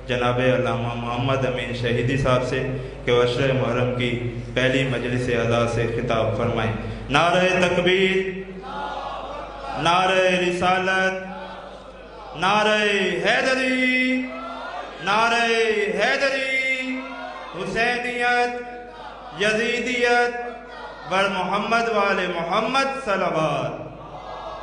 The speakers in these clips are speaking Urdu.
جناب علامہ محمد امین شہیدی صاحب سے کہ وہ عشرہ محرم کی پہلی مجلس اعزاز سے خطاب فرمائیں۔ نعرہ تکبیر، نعرہ رسالت، نعرہ حیدری، نعرہ حیدری، حسینیت، یزیدیت، بر محمد وآل محمد صلوات۔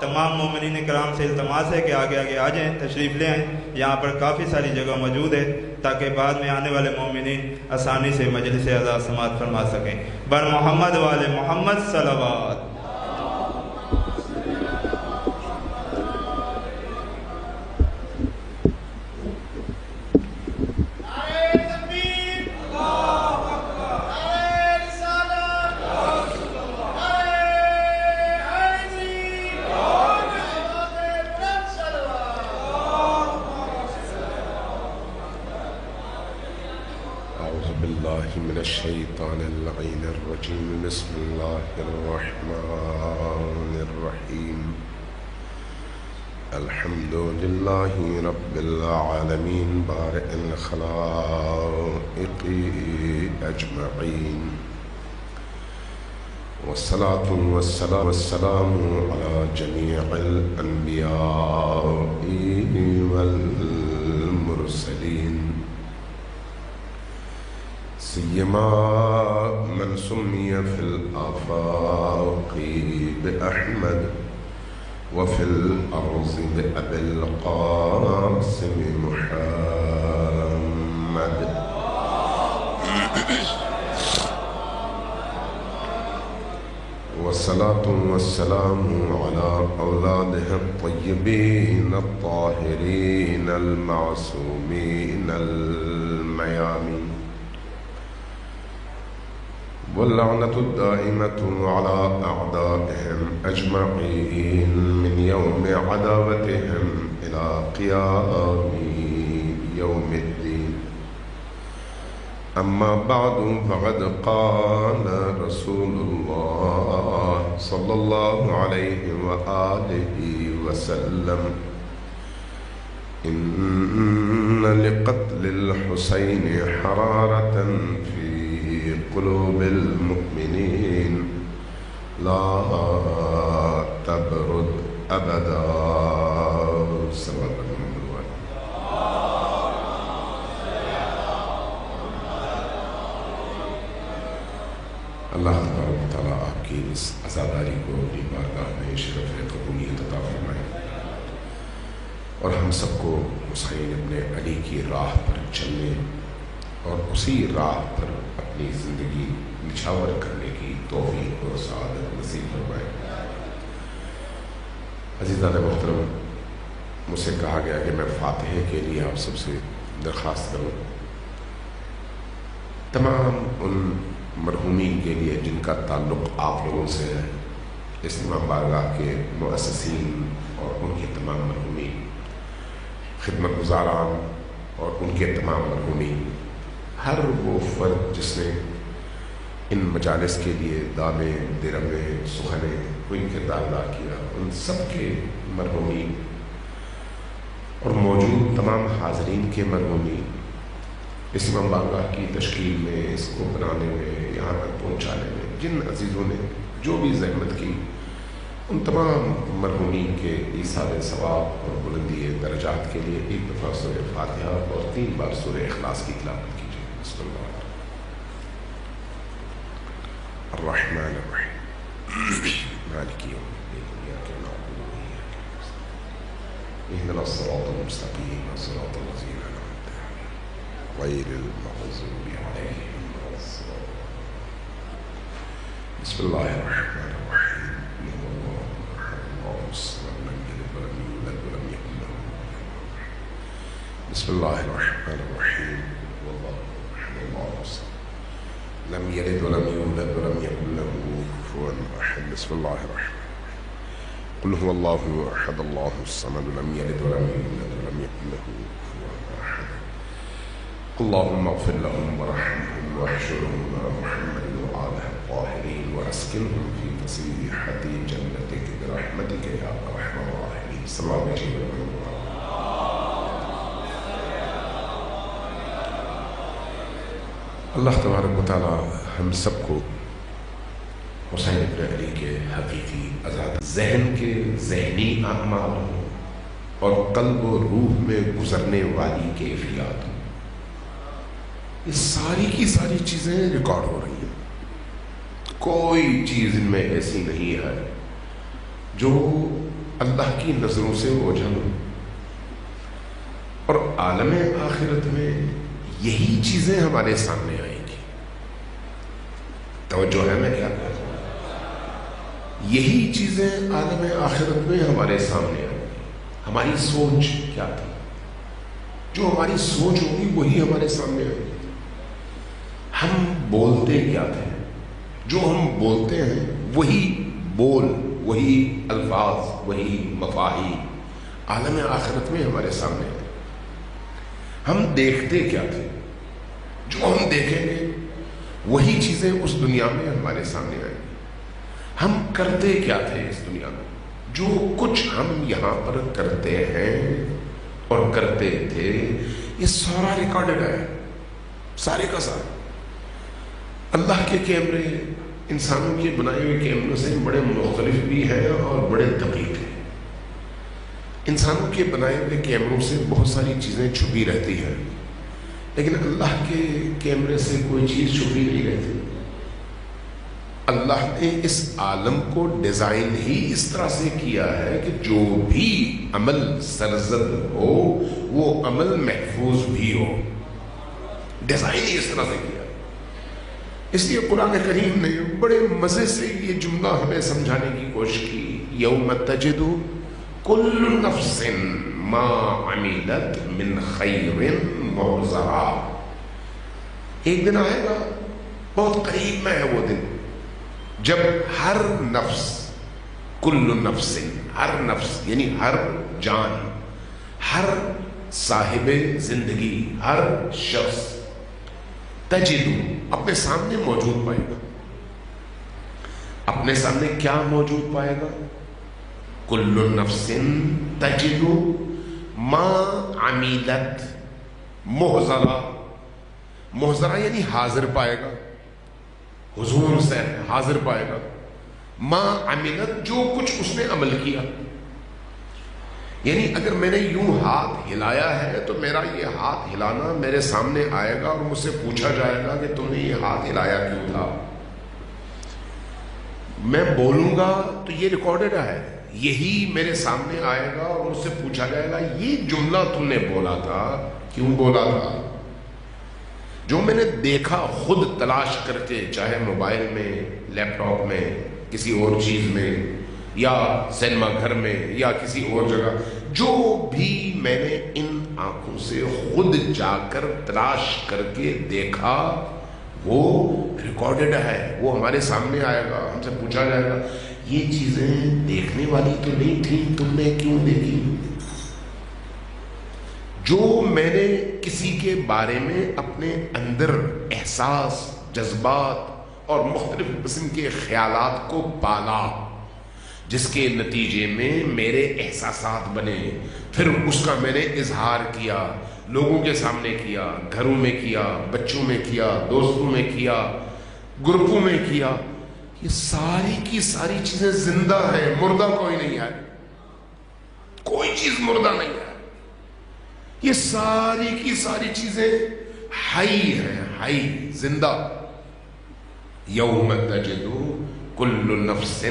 تمام مومنین کرام سے التماس ہے کہ آگے آگے آ جائیں، تشریف لے آئیں۔ یہاں پر کافی ساری جگہ موجود ہے تاکہ بعد میں آنے والے مومنین آسانی سے مجلس اعزاز سماعت فرما سکیں۔ بر محمد وآل محمد صلوات۔ من الشیطان اللعین الرجیم بسم اللہ الرحمن الرحیم الحمد للہ رب العالمین بارئ الخلائق اجمعین والصلاة والسلام علی جمیع الانبیاء والمرسلین سیما من سمی فی الآفاق بأحمد وفی الارض بأبی القاسم محمد والصلاة والسلام على أولاده الطيبين الطاهرين المعصومين الميامين واللعنة الدائمة على أعدائهم أجمعين من يوم عداوتهم إلى قيام يوم الدين. أما بعد فقد قال رسول الله صلى الله عليه وآله وسلم إن لقتل الحسين حرارة في قلوب المؤمنين لا تبرد أبدا. اللہ تبارک و تعالیٰ آپ کی اس عزاداری کو اپنی بارگاہ میں شرف قبولیت عطا فرمائے اور ہم سب کو حسین ابن علی کی راہ پر چلنے اور اسی راہ پر اپنی زندگی نچھاور کرنے کی توفیق اور سعادت نصیب فرمائے. عزیزان محترم، مجھ سے کہا گیا کہ میں فاتحے کے لیے آپ سب سے درخواست کروں. تمام ان مرحومین کے لیے جن کا تعلق آپ لوگوں سے ہے، اسلام بارگاہ کے مؤسسین اور ان کے تمام مرحومین، خدمت گزاران اور ان کے تمام مرحومین، ہر وہ فرد جس نے ان مجالس کے لیے دامیں درمیں سخنیں کوئی کردار ادا کیا، ان سب کے مرحومین اور موجود تمام حاضرین کے مرحومین، اس امام بارگاہ کی تشکیل میں، اس کو بنانے میں، یہاں تک پہنچانے میں جن عزیزوں نے جو بھی زحمت کی، ان تمام مرحومین کے ایصال ثواب اور بلندی درجات کے لیے ایک دفعہ سورہ فاتحہ اور 3 بار سورہ اخلاص کی تلاوت کیجیے. بسم اللہ الرحمن الرحیم مالک یوم الدین ایاک نعبد و ایاک نستعین اهدنا الصراط المستقیم صراط الذین انعمت علیہم غیر المغضوب علیہم ولا الضالین. بسم اللہ الرحمن الرحیم اللہ الصمد لم یلد ولم یولد ولم یکن له کفوا احد. بسم اللہ الرحمن الرحیم اللہ الصمد لم یلد ولم یولد ولم یکن له کفوا احد. بسم اللہ الرحمن قل هو اللہ احد اللہ الصمد لم یلد ولم یولد ولم یکن له کفوا احد. اللهم اغفر لهم وارحمهم واحشرهم مع محمد وآله الطاهرين واسكنهم في فسيحة جنتك برحمتك يا ارحم الراحمين. صلى الله عليه وسلم. اللہ تبارک و تعالی ہم سب کو حسین ابن علی کے حقیقی آزاد ذہن کے ذہنی اعمال ہوں اور قلب و روح میں گزرنے والی کیفیات ہوں. یہ ساری کی ساری چیزیں ریکارڈ ہو رہی ہیں. کوئی چیز ان میں ایسی نہیں ہے جو اللہ کی نظروں سے اوجھل ہو. اور عالم آخرت میں یہی چیزیں ہمارے سامنے آئیں گی. توجہ ہے میں کیا کہہ رہا ہوں؟ یہی چیزیں عالم آخرت میں ہمارے سامنے آئیں گی. ہماری سوچ کیا تھی؟ جو ہماری سوچ ہوگی وہی ہمارے سامنے آئے گی. ہم بولتے کیا تھے؟ جو ہم بولتے ہیں وہی بول، وہی الفاظ، وہی مفاہیم عالم آخرت میں ہمارے سامنے آئے. ہم دیکھتے کیا تھے؟ جو ہم دیکھیں گے وہی چیزیں اس دنیا میں ہمارے سامنے آئیں گی. ہم کرتے کیا تھے اس دنیا میں؟ جو کچھ ہم یہاں پر کرتے ہیں اور کرتے تھے یہ سارا ریکارڈڈ ہے، سارے کا سارا. اللہ کے کیمرے انسانوں کے بنائے ہوئے کیمروں سے بڑے مختلف بھی ہیں اور بڑے دقیق ہیں. انسانوں کے بنائے ہوئے کیمروں سے بہت ساری چیزیں چھپی رہتی ہیں، لیکن اللہ کے کیمرے سے کوئی چیز چھپی نہیں رہتی. اللہ نے اس عالم کو ڈیزائن ہی اس طرح سے کیا ہے کہ جو بھی عمل سرزد ہو وہ عمل محفوظ بھی ہو. ڈیزائن ہی اس طرح سے کیا. اس لیے قرآن کریم نے بڑے مزے سے یہ جملہ ہمیں سمجھانے کی کوشش کی. یوم تجد کل نفس ما عملت من خیر محضرا. ایک دن آئے گا بہت قریب میں ہے وہ دن جب ہر نفس، کل نفس، ہر نفس یعنی ہر جان، ہر صاحب زندگی، ہر شخص تجد اپنے سامنے موجود پائے گا. اپنے سامنے کیا موجود پائے گا؟ کل نفس تجد ما عملت محضرا. محضرا یعنی حاضر پائے گا، حضور سے حاضر پائے گا. ما عملت جو کچھ اس نے عمل کیا. یعنی اگر میں نے یوں ہاتھ ہلایا ہے تو میرا یہ ہاتھ ہلانا میرے سامنے آئے گا اور مجھ سے پوچھا جائے گا کہ تم نے یہ ہاتھ ہلایا کیوں تھا. میں بولوں گا تو یہ ریکارڈڈ ہے، یہی میرے سامنے آئے گا اور مجھ سے پوچھا جائے گا یہ جملہ تم نے بولا تھا کیوں بولا تھا. جو میں نے دیکھا خود تلاش کر کے، چاہے موبائل میں، لیپ ٹاپ میں، کسی اور چیز میں، یا سینما گھر میں، یا کسی اور جگہ، جو بھی میں نے ان آنکھوں سے خود جا کر تلاش کر کے دیکھا وہ ریکارڈڈ ہے، وہ ہمارے سامنے آئے گا. ہم سے پوچھا جائے گا یہ چیزیں دیکھنے والی تو نہیں تھی، تم نے کیوں دیکھی؟ جو میں نے کسی کے بارے میں اپنے اندر احساس، جذبات اور مختلف قسم کے خیالات کو پالا، جس کے نتیجے میں میرے احساسات بنے، پھر اس کا میں نے اظہار کیا، لوگوں کے سامنے کیا، گھروں میں کیا، بچوں میں کیا، دوستوں میں کیا، گروپوں میں کیا. یہ ساری کی ساری چیزیں زندہ ہیں، مردہ کوئی نہیں ہے. کوئی چیز مردہ نہیں ہے. یہ ساری کی ساری چیزیں حی ہیں، حی، زندہ. یوم تجد کل نفس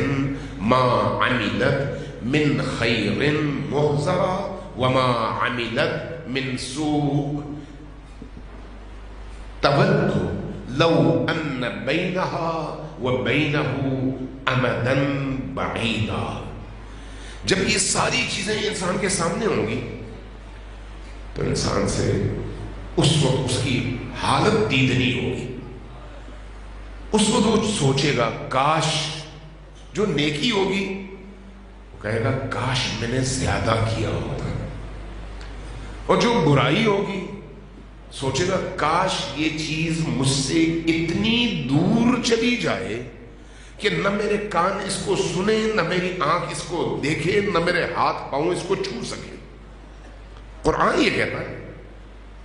ما عملت من خیر محضرا وما عملت من سوء تود لو ان بینها وبینه امدا بعیدا. جب یہ ساری چیزیں انسان کے سامنے ہوں گی تو انسان سے اس وقت اس کی حالت دیدنی ہوگی. اس وقت وہ سوچے گا کاش، جو نیکی ہوگی وہ کہے گا کاش میں نے زیادہ کیا ہوتا، اور جو برائی ہوگی سوچے گا کاش یہ چیز مجھ سے اتنی دور چلی جائے کہ نہ میرے کان اس کو سنے، نہ میری آنکھ اس کو دیکھے، نہ میرے ہاتھ پاؤں اس کو چھو سکے. قرآن یہ کہتا ہے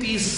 30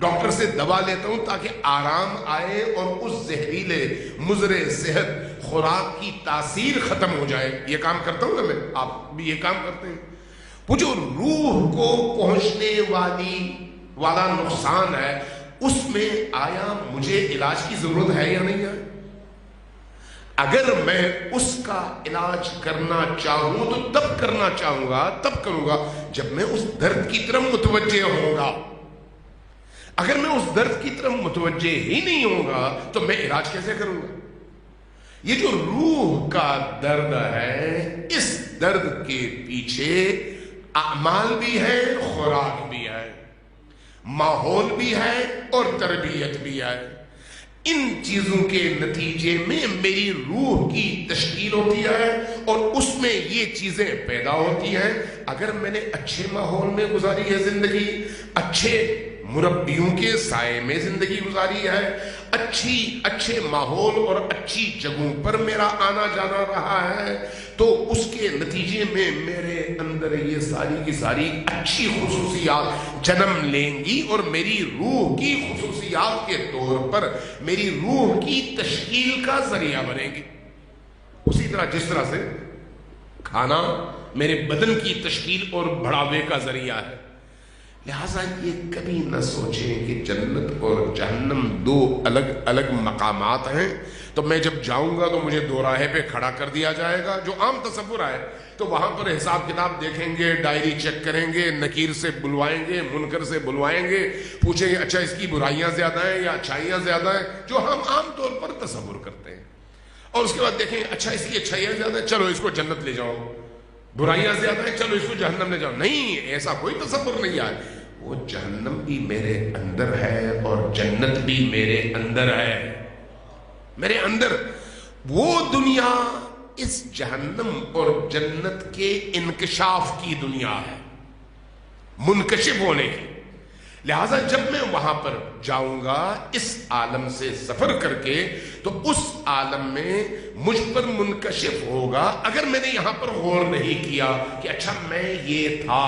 ڈاکٹر سے دوا لیتا ہوں تاکہ آرام آئے اور اس زہریلے مضر صحت خوراک کی تاثیر ختم ہو جائے. یہ کام کرتا ہوں نا میں, آپ بھی یہ کام کرتے ہیں. وہ جو روح کو پہنچنے والا نقصان ہے, اس میں آیا مجھے علاج کی ضرورت ہے یا نہیں ہے؟ اگر میں اس کا علاج کرنا چاہوں تو تب کرنا چاہوں گا, تب کروں گا جب میں اس درد کی طرف متوجہ ہوں گا. اگر میں اس درد کی طرف متوجہ ہی نہیں ہوں گا تو میں علاج کیسے کروں گا؟ یہ جو روح کا درد ہے, اس درد کے پیچھے اعمال بھی ہے, خوراک بھی ہے, ماحول بھی ہے اور تربیت بھی ہے. ان چیزوں کے نتیجے میں میری روح کی تشکیل ہوتی ہے اور اس میں یہ چیزیں پیدا ہوتی ہیں. اگر میں نے اچھے ماحول میں گزاری ہے زندگی, اچھے مربیوں کے سائے میں زندگی گزاری ہے, اچھے ماحول اور اچھی جگہوں پر میرا آنا جانا رہا ہے, تو اس کے نتیجے میں میرے اندر یہ ساری کی ساری اچھی خصوصیات جنم لیں گی اور میری روح کی خصوصیات کے طور پر میری روح کی تشکیل کا ذریعہ بنے گی. اسی طرح جس طرح سے کھانا میرے بدن کی تشکیل اور بڑھاوے کا ذریعہ ہے. لہذا یہ کبھی نہ سوچیں کہ جنت اور جہنم دو الگ الگ مقامات ہیں, تو میں جب جاؤں گا تو مجھے دو راہے پہ کھڑا کر دیا جائے گا. جو عام تصور ہے تو وہاں پر حساب کتاب دیکھیں گے, ڈائری چیک کریں گے, نکیر سے بلوائیں گے, منکر سے بلوائیں گے, پوچھیں گے اچھا اس کی برائیاں زیادہ ہیں یا اچھائیاں زیادہ ہیں, جو ہم عام طور پر تصور کرتے ہیں. اور اس کے بعد دیکھیں اچھا اس کی اچھائیاں زیادہ ہیں, چلو اس کو جنت لے جاؤ. برائیاں زیادہ ہیں, چلو اس کو جہنم لے جاؤ. نہیں, ایسا کوئی تصور نہیں ہے. وہ جہنم بھی میرے اندر ہے اور جنت بھی میرے اندر ہے. میرے اندر وہ دنیا اس جہنم اور جنت کے انکشاف کی دنیا ہے, منکشف ہونے کی. لہذا جب میں وہاں پر جاؤں گا اس عالم سے سفر کر کے, تو اس عالم میں مجھ پر منکشف ہوگا. اگر میں نے یہاں پر غور نہیں کیا کہ اچھا میں یہ تھا,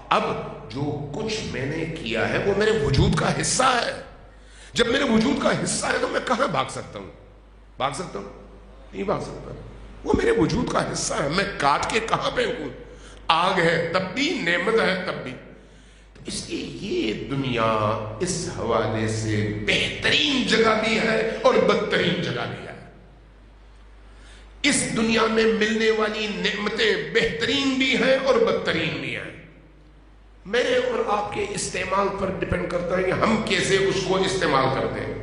اب جو کچھ میں نے کیا ہے وہ میرے وجود کا حصہ ہے. جب میرے وجود کا حصہ ہے تو میں کہاں بھاگ سکتا ہوں؟ بھاگ سکتا ہوں؟ نہیں بھاگ سکتا. وہ میرے وجود کا حصہ ہے. میں کاٹ کے کہاں پھینکوں؟ آگ ہے تب بھی, نعمت ہے تب بھی. تو اس لیے یہ دنیا اس حوالے سے بہترین جگہ بھی ہے اور بدترین جگہ بھی ہے. اس دنیا میں ملنے والی نعمتیں بہترین بھی ہیں اور بدترین بھی ہیں. میرے اور آپ کے استعمال پر ڈیپینڈ کرتا ہے کہ ہم کیسے اس کو استعمال کرتے ہیں.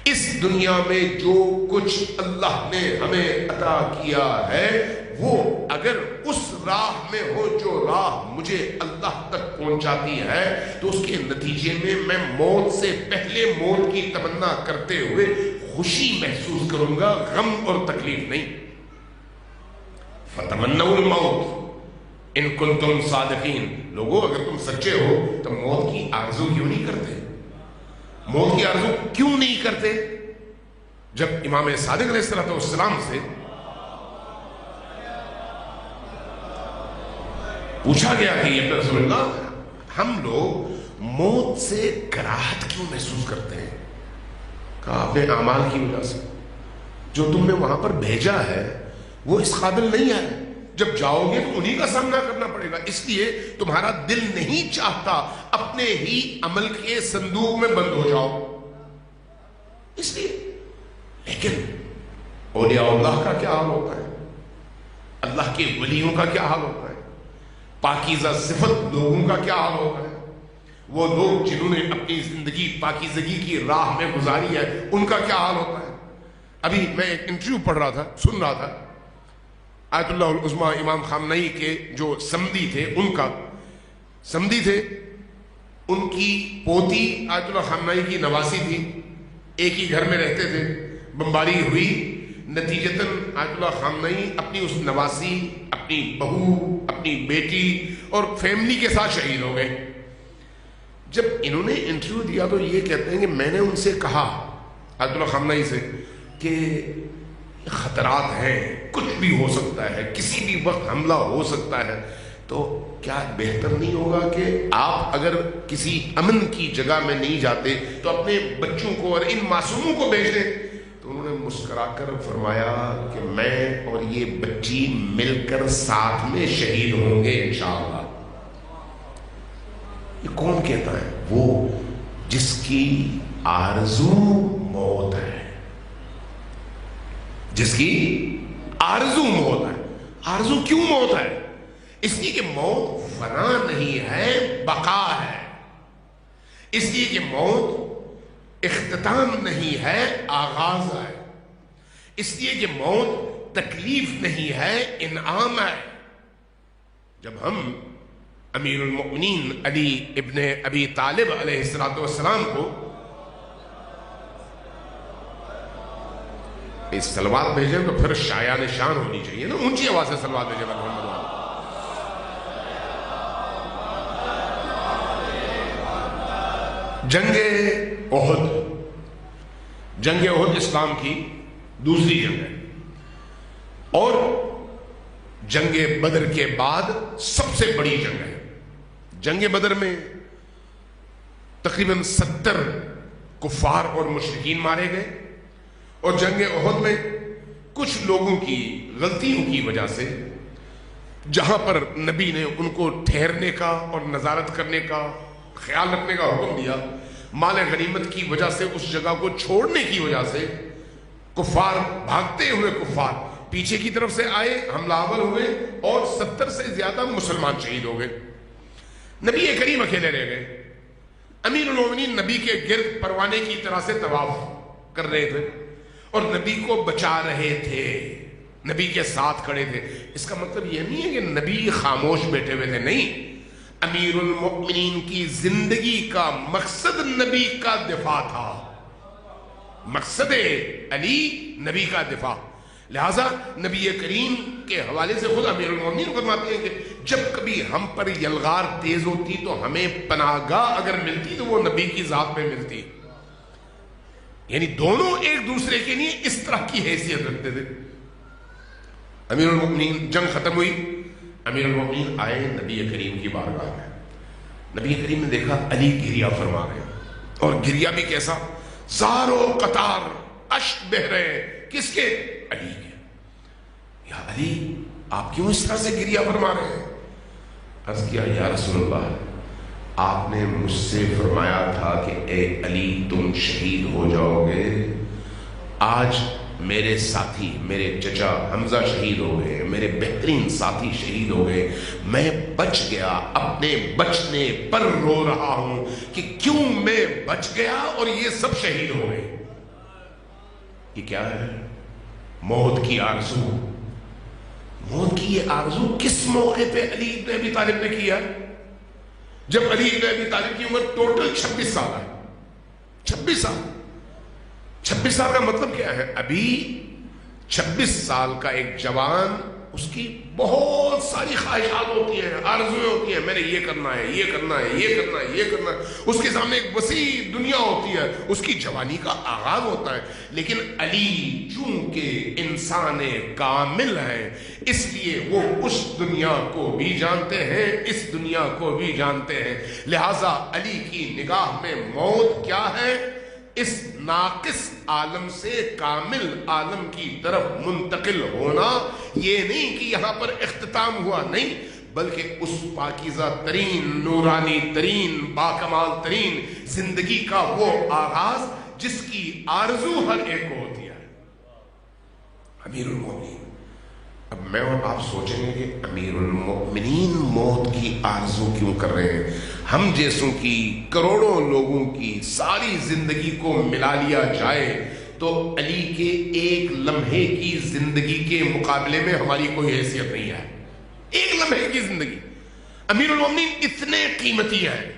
اس دنیا میں جو کچھ اللہ نے ہمیں عطا کیا ہے وہ اگر اس راہ میں ہو جو راہ مجھے اللہ تک پہنچاتی ہے, تو اس کے نتیجے میں موت سے پہلے موت کی تمنا کرتے ہوئے خوشی محسوس کروں گا, غم اور تکلیف نہیں. فتمنوا الموت ان کنتم صادقین. لوگوں اگر تم سچے ہو تو موت کی آرزو کیوں نہیں کرتے؟ موت کی آرزو کیوں نہیں کرتے؟ جب امام صادق علیہ السلام سے پوچھا گیا کہ یہ رسول اللہ, ہم لوگ موت سے کراہت کیوں محسوس کرتے ہیں؟ کہا اپنے اعمال کی وجہ سے. جو تم نے وہاں پر بھیجا ہے وہ اس قابل نہیں ہے. جب جاؤ گے تو انہی کا سامنا کرنا پڑے گا. اس لیے تمہارا دل نہیں چاہتا اپنے ہی عمل کے صندوق میں بند ہو جاؤ. اس لیے لیکن اولیاء اللہ کا کیا حال ہوتا ہے؟ اللہ کے ولیوں کا کیا حال ہوتا ہے؟ پاکیزہ صفت لوگوں کا کیا حال ہوتا ہے؟ وہ لوگ جنہوں نے اپنی زندگی پاکیزگی کی راہ میں گزاری ہے, ان کا کیا حال ہوتا ہے؟ ابھی میں ایک انٹرویو پڑھ رہا تھا, سن رہا تھا. آیت اللہ العظمیٰ امام خامنئی کے جو سمدی تھے, ان کا سمدی تھے, ان کی پوتی آیت اللہ خامنئی کی نواسی تھی, ایک ہی گھر میں رہتے تھے. بمباری ہوئی, نتیجتاً آیت اللہ خامنئی اپنی اس نواسی, اپنی بہو, اپنی بیٹی اور فیملی کے ساتھ شہید ہو گئے. جب انہوں نے انٹرویو دیا تو یہ کہتے ہیں کہ میں نے ان سے کہا, آیت اللہ خامنئی سے, کہ خطرات ہیں, کچھ بھی ہو سکتا ہے, کسی بھی وقت حملہ ہو سکتا ہے, تو کیا بہتر نہیں ہوگا کہ آپ اگر کسی امن کی جگہ میں نہیں جاتے تو اپنے بچوں کو اور ان معصوموں کو بھیج دیں؟ تو انہوں نے مسکرا کر فرمایا کہ میں اور یہ بچی مل کر ساتھ میں شہید ہوں گے انشاءاللہ۔ یہ کون کہتا ہے؟ وہ جس کی آرزو موت ہے، جس کی آرزو موت ہے۔ آرزو کیوں موت ہے؟ اس لیے کہ موت فنا نہیں ہے، بقا ہے۔ اس لیے کہ موت اختتام نہیں ہے، آغاز ہے۔ اس لیے کہ موت تکلیف نہیں ہے، انعام ہے۔ جب ہم امیر المؤمنین علی ابن ابی طالب علیہ السلام کو اس صلوات بھیجیں تو پھر شایان شان ہونی چاہیے نا، اونچی آواز سے صلوات بھیجیں محمد والا۔ جنگ احد، جنگ احد اسلام کی دوسری جنگ ہے، اور جنگ بدر کے بعد سب سے بڑی جنگ ہے۔ جنگ بدر میں تقریباً 70 کفار اور مشرکین مارے گئے، اور جنگ احد میں کچھ لوگوں کی غلطیوں کی وجہ سے جہاں پر نبی نے ان کو ٹھہرنے کا اور نظارت کرنے کا خیال رکھنے کا حکم دیا، مال غنیمت کی وجہ سے اس جگہ کو چھوڑنے کی وجہ سے کفار، بھاگتے ہوئے کفار پیچھے کی طرف سے آئے، حملہ آور ہوئے، اور 70 سے زیادہ مسلمان شہید ہو گئے۔ نبی کریم اکیلے رہ گئے۔ امیر المومنین نبی کے گرد پروانے کی طرح سے طواف کر رہے تھے اور نبی کو بچا رہے تھے، نبی کے ساتھ کھڑے تھے۔ اس کا مطلب یہ نہیں ہے کہ نبی خاموش بیٹھے ہوئے تھے، نہیں۔ امیر المؤمنین کی زندگی کا مقصد نبی کا دفاع تھا، مقصد علی نبی کا دفاع۔ لہذا نبی کریم کے حوالے سے خود امیر المؤمنین فرماتے ہیں کہ جب کبھی ہم پر یلغار تیز ہوتی تو ہمیں پناہ گاہ اگر ملتی تو وہ نبی کی ذات میں ملتی۔ یعنی دونوں ایک دوسرے کے لیے اس طرح کی حیثیت رکھتے تھے۔ امیر المؤمنین، جنگ ختم ہوئی، امیر المؤمنین آئے نبی کریم کی بارگاہ میں۔ نبی کریم نے دیکھا علی گریہ فرما رہے ہیں، اور گریہ بھی کیسا؟ زار و قطار، اشک بہ رہے، کس کے؟ علی کے۔ یا علی، آپ کیوں اس طرح سے گریہ فرما رہے ہیں؟ عرض کیا، یا رسول اللہ، آپ نے مجھ سے فرمایا تھا کہ اے علی تم شہید ہو جاؤ گے۔ آج میرے ساتھی، میرے چچا حمزہ شہید ہو گئے، میرے بہترین ساتھی شہید ہو گئے، میں بچ گیا، اپنے بچنے پر رو رہا ہوں کہ کیوں میں بچ گیا اور یہ سب شہید ہو گئے۔ یہ کیا ہے؟ موت کی آرزو۔ موت کی یہ آرزو کس موقع پہ علی ابن ابی طالب نے کیا؟ جب علی ابن ابی طالب کی عمر ٹوٹل 26 سال ہے۔ 26 سال، 26 سال کا مطلب کیا ہے؟ ابھی 26 سال کا ایک جوان، اس کی بہت ساری خواہشات ہوتی ہیں، آرزویں ہوتی ہیں، میں نے یہ کرنا ہے، یہ کرنا ہے، یہ کرنا ہے، یہ کرنا ہے۔ اس کے سامنے ایک وسیع دنیا ہوتی ہے، اس کی جوانی کا آغاز ہوتا ہے۔ لیکن علی چونکہ انسان کامل ہے، اس لیے وہ اس دنیا کو بھی جانتے ہیں، اس دنیا کو بھی جانتے ہیں۔ لہٰذا علی کی نگاہ میں موت کیا ہے؟ اس ناقص عالم سے کامل عالم کی طرف منتقل ہونا۔ یہ نہیں کہ یہاں پر اختتام ہوا، نہیں، بلکہ اس پاکیزہ ترین، نورانی ترین، باکمال ترین زندگی کا وہ آغاز جس کی آرزو ہر ایک کو ہوتی ہے۔ امیر المؤمنین۔ اب میں اور آپ سوچیں گے کہ امیر المؤمنین موت کی آرزو کیوں کر رہے ہیں؟ ہم جیسوں کی کروڑوں لوگوں کی ساری زندگی کو ملا لیا جائے تو علی کے ایک لمحے کی زندگی کے مقابلے میں ہماری کوئی حیثیت نہیں ہے۔ ایک لمحے کی زندگی، امیر المؤمنین اتنے قیمتی ہیں،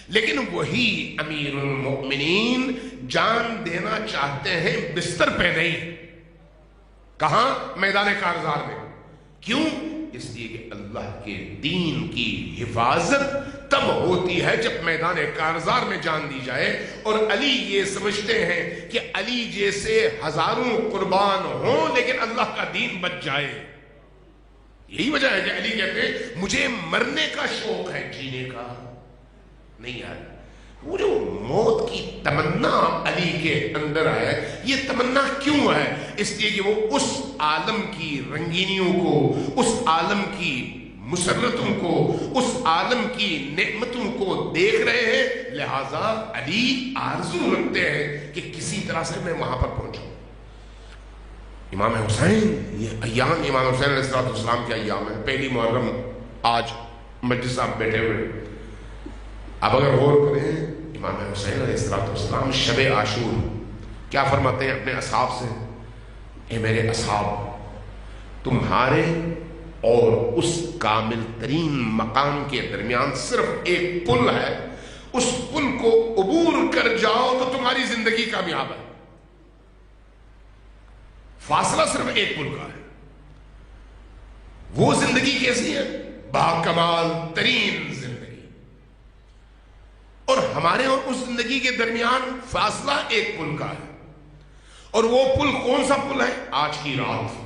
لیکن وہی امیر المؤمنین جان دینا چاہتے ہیں بستر پہ نہیں۔ کہاں؟ میدان کارزار میں۔ کیوں؟ اس لیے کہ اللہ کے دین کی حفاظت تب ہوتی ہے جب میدان کارزار میں جان دی جائے، اور علی یہ سمجھتے ہیں کہ علی جیسے ہزاروں قربان ہوں لیکن اللہ کا دین بچ جائے۔ یہی وجہ ہے کہ علی کہتے ہیں مجھے مرنے کا شوق ہے، جینے کا نہیں ہے۔ وہ جو موت کی تمنا علی کے اندر ہے، یہ تمنا کیوں ہے؟ اس لیے کہ وہ اس عالم کی رنگینیوں کو، اس عالم کی مسرتوں کو، اس عالم کی نعمتوں کو دیکھ رہے ہیں، لہذا علی آرزو رکھتے ہیں کہ کسی طرح سے میں وہاں پر پہنچوں۔ امام حسین، یہ ایام امام حسین علیہ السلام کے ایام ہے، پہلی محرم آج مجلس صاحب بیٹھے ہوئے، اب اگر غور کریں امام حسین علیہ السلام شب عاشور کیا فرماتے ہیں اپنے اصحاب سے؟ اے میرے اصحاب، تمہارے اور اس کامل ترین مقام کے درمیان صرف ایک پل ہے، اس پل کو عبور کر جاؤ تو تمہاری زندگی کامیاب ہے۔ فاصلہ صرف ایک پل کا ہے۔ وہ زندگی کیسی ہے؟ باکمال ترین زندگی، اور ہمارے اور اس زندگی کے درمیان فاصلہ ایک پل کا ہے، اور وہ پل کون سا پل ہے؟ آج کی رات،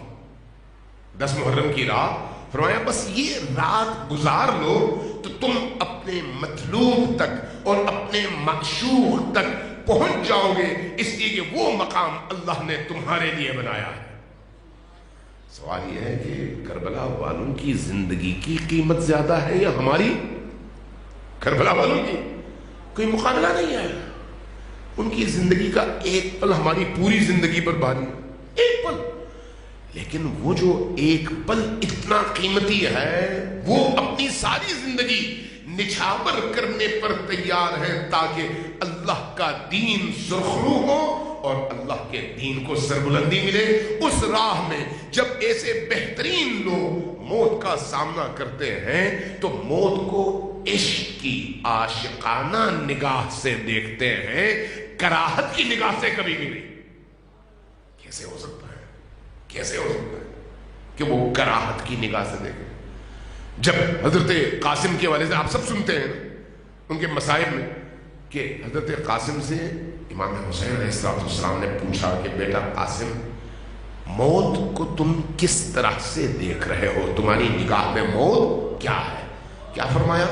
10 محرم کی رات۔ فرمایا بس یہ رات گزار لو تو تم اپنے مطلوب تک اور اپنے معشوق تک پہنچ جاؤ گے، اس لیے کہ وہ مقام اللہ نے تمہارے لیے بنایا ہے۔ سوال یہ ہے کہ کربلا والوں کی زندگی کی قیمت زیادہ ہے یا ہماری؟ کربلا والوں کی کوئی مقابلہ نہیں ہے، ان کی زندگی کا ایک پل ہماری پوری زندگی پر بھاری ہے، ایک پل، لیکن وہ جو ایک پل اتنا قیمتی ہے، وہ اپنی ساری زندگی نچھاور کرنے پر تیار ہے تاکہ اللہ کا دین سرخرو ہو اور اللہ کے دین کو سربلندی ملے۔ اس راہ میں جب ایسے بہترین لوگ موت کا سامنا کرتے ہیں تو موت کو عشق کی عاشقانہ نگاہ سے دیکھتے ہیں، کراہت کی نگاہ سے کبھی بھی نہیں۔ کیسے ہو سکتا ہے؟ کیسے ہو سکتا ہے کہ وہ کراہت کی نگاہ سے دیکھیں؟ جب حضرت قاسم کے والے سے آپ سب سنتے ہیں ان کے مصائب میں کہ حضرت قاسم سے امام حسین علیہ السلام نے پوچھا کہ بیٹا قاسم، موت کو تم کس طرح سے دیکھ رہے ہو؟ تمہاری نگاہ میں موت کیا ہے؟ کیا فرمایا؟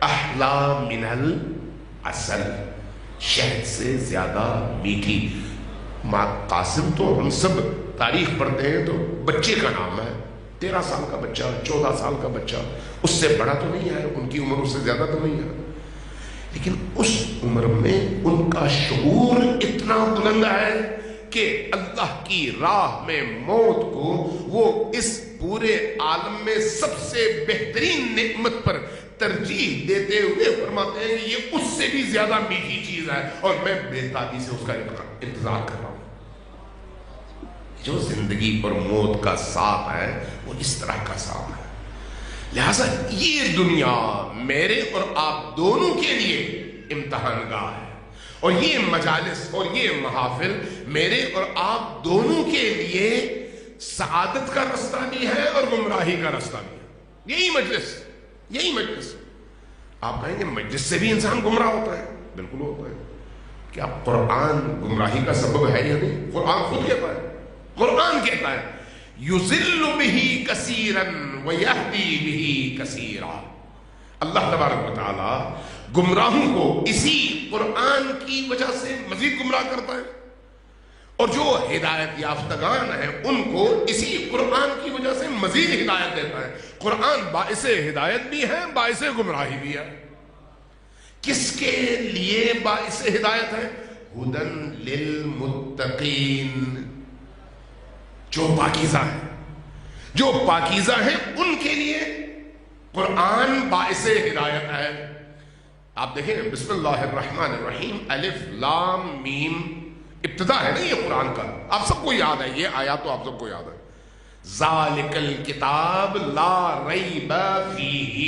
احلا من العسل، شہد سے زیادہ میٹھی۔ قاسم تو ہم سب تاریخ پڑھتے ہیں تو بچے کا نام ہے، 13 سال کا بچہ، 14 سال کا بچہ، اس سے بڑا تو نہیں ہے، ان کی عمر اس سے زیادہ تو نہیں ہے، لیکن اس عمر میں ان کا شعور اتنا بلند ہے کہ اللہ کی راہ میں موت کو وہ اس پورے عالم میں سب سے بہترین نعمت پر ترجیح دیتے ہوئے فرماتے ہیں کہ یہ اس سے بھی زیادہ میٹھی چیز ہے اور میں بے تابی سے اس کا انتظار کر رہا ہوں۔ جو زندگی اور موت کا ساتھ ہے وہ اس طرح کا ساتھ ہے، لہذا یہ دنیا میرے اور آپ دونوں کے لیے امتحان گاہ ہے، اور یہ مجالس اور یہ محافل میرے اور آپ دونوں کے لیے سعادت کا رستہ بھی ہے اور گمراہی کا رستہ بھی ہے۔ یہی مجلس آپ کہیں گے مجلس سے بھی انسان گمراہ ہوتا ہے، بالکل ہوتا ہے۔ کیا قرآن گمراہی کا سبب ہے یا نہیں؟ قرآن خود کہتا ہے، قرآن کہتا ہے یُذِلُّ بِهِ كَثِيرًا وَيَهْدِي بِهِ كَثِيرًا۔ اللہ تبارک و تعالی گمراہوں کو اسی قرآن کی وجہ سے مزید گمراہ کرتا ہے، اور جو ہدایت یافتگان ہیں ان کو اسی قرآن کی وجہ سے مزید ہدایت دیتا ہے۔ قرآن باعث ہدایت بھی ہے، باعث گمراہی بھی ہے۔ کس کے لیے باعث ہدایت ہے؟ ہدن للمتقین، جو پاکیزہ ہیں، جو پاکیزہ ہیں ان کے لیے قرآن باعث ہدایت ہے۔ آپ دیکھیں بسم اللہ الرحمن الرحیم، الف لام میم، ابتدا ہے نا یہ قرآن کا، آپ سب کو یاد ہے یہ آیات، تو آپ سب کو یاد ہے۔ ذالک الکتاب لا ریب فیہ،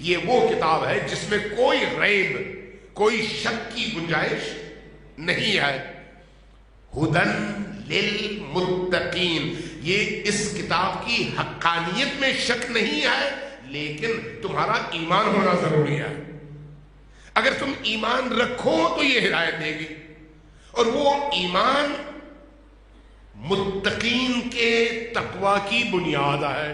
یہ وہ کتاب ہے جس میں کوئی ریب، کوئی شک کی گنجائش نہیں ہے۔ ہدن للمتقین، یہ اس کتاب کی حقانیت میں شک نہیں ہے، لیکن تمہارا ایمان ہونا ضروری ہے۔ اگر تم ایمان رکھو تو یہ ہدایت دے گی، اور وہ ایمان متقین کے تقوی کی بنیاد ہے۔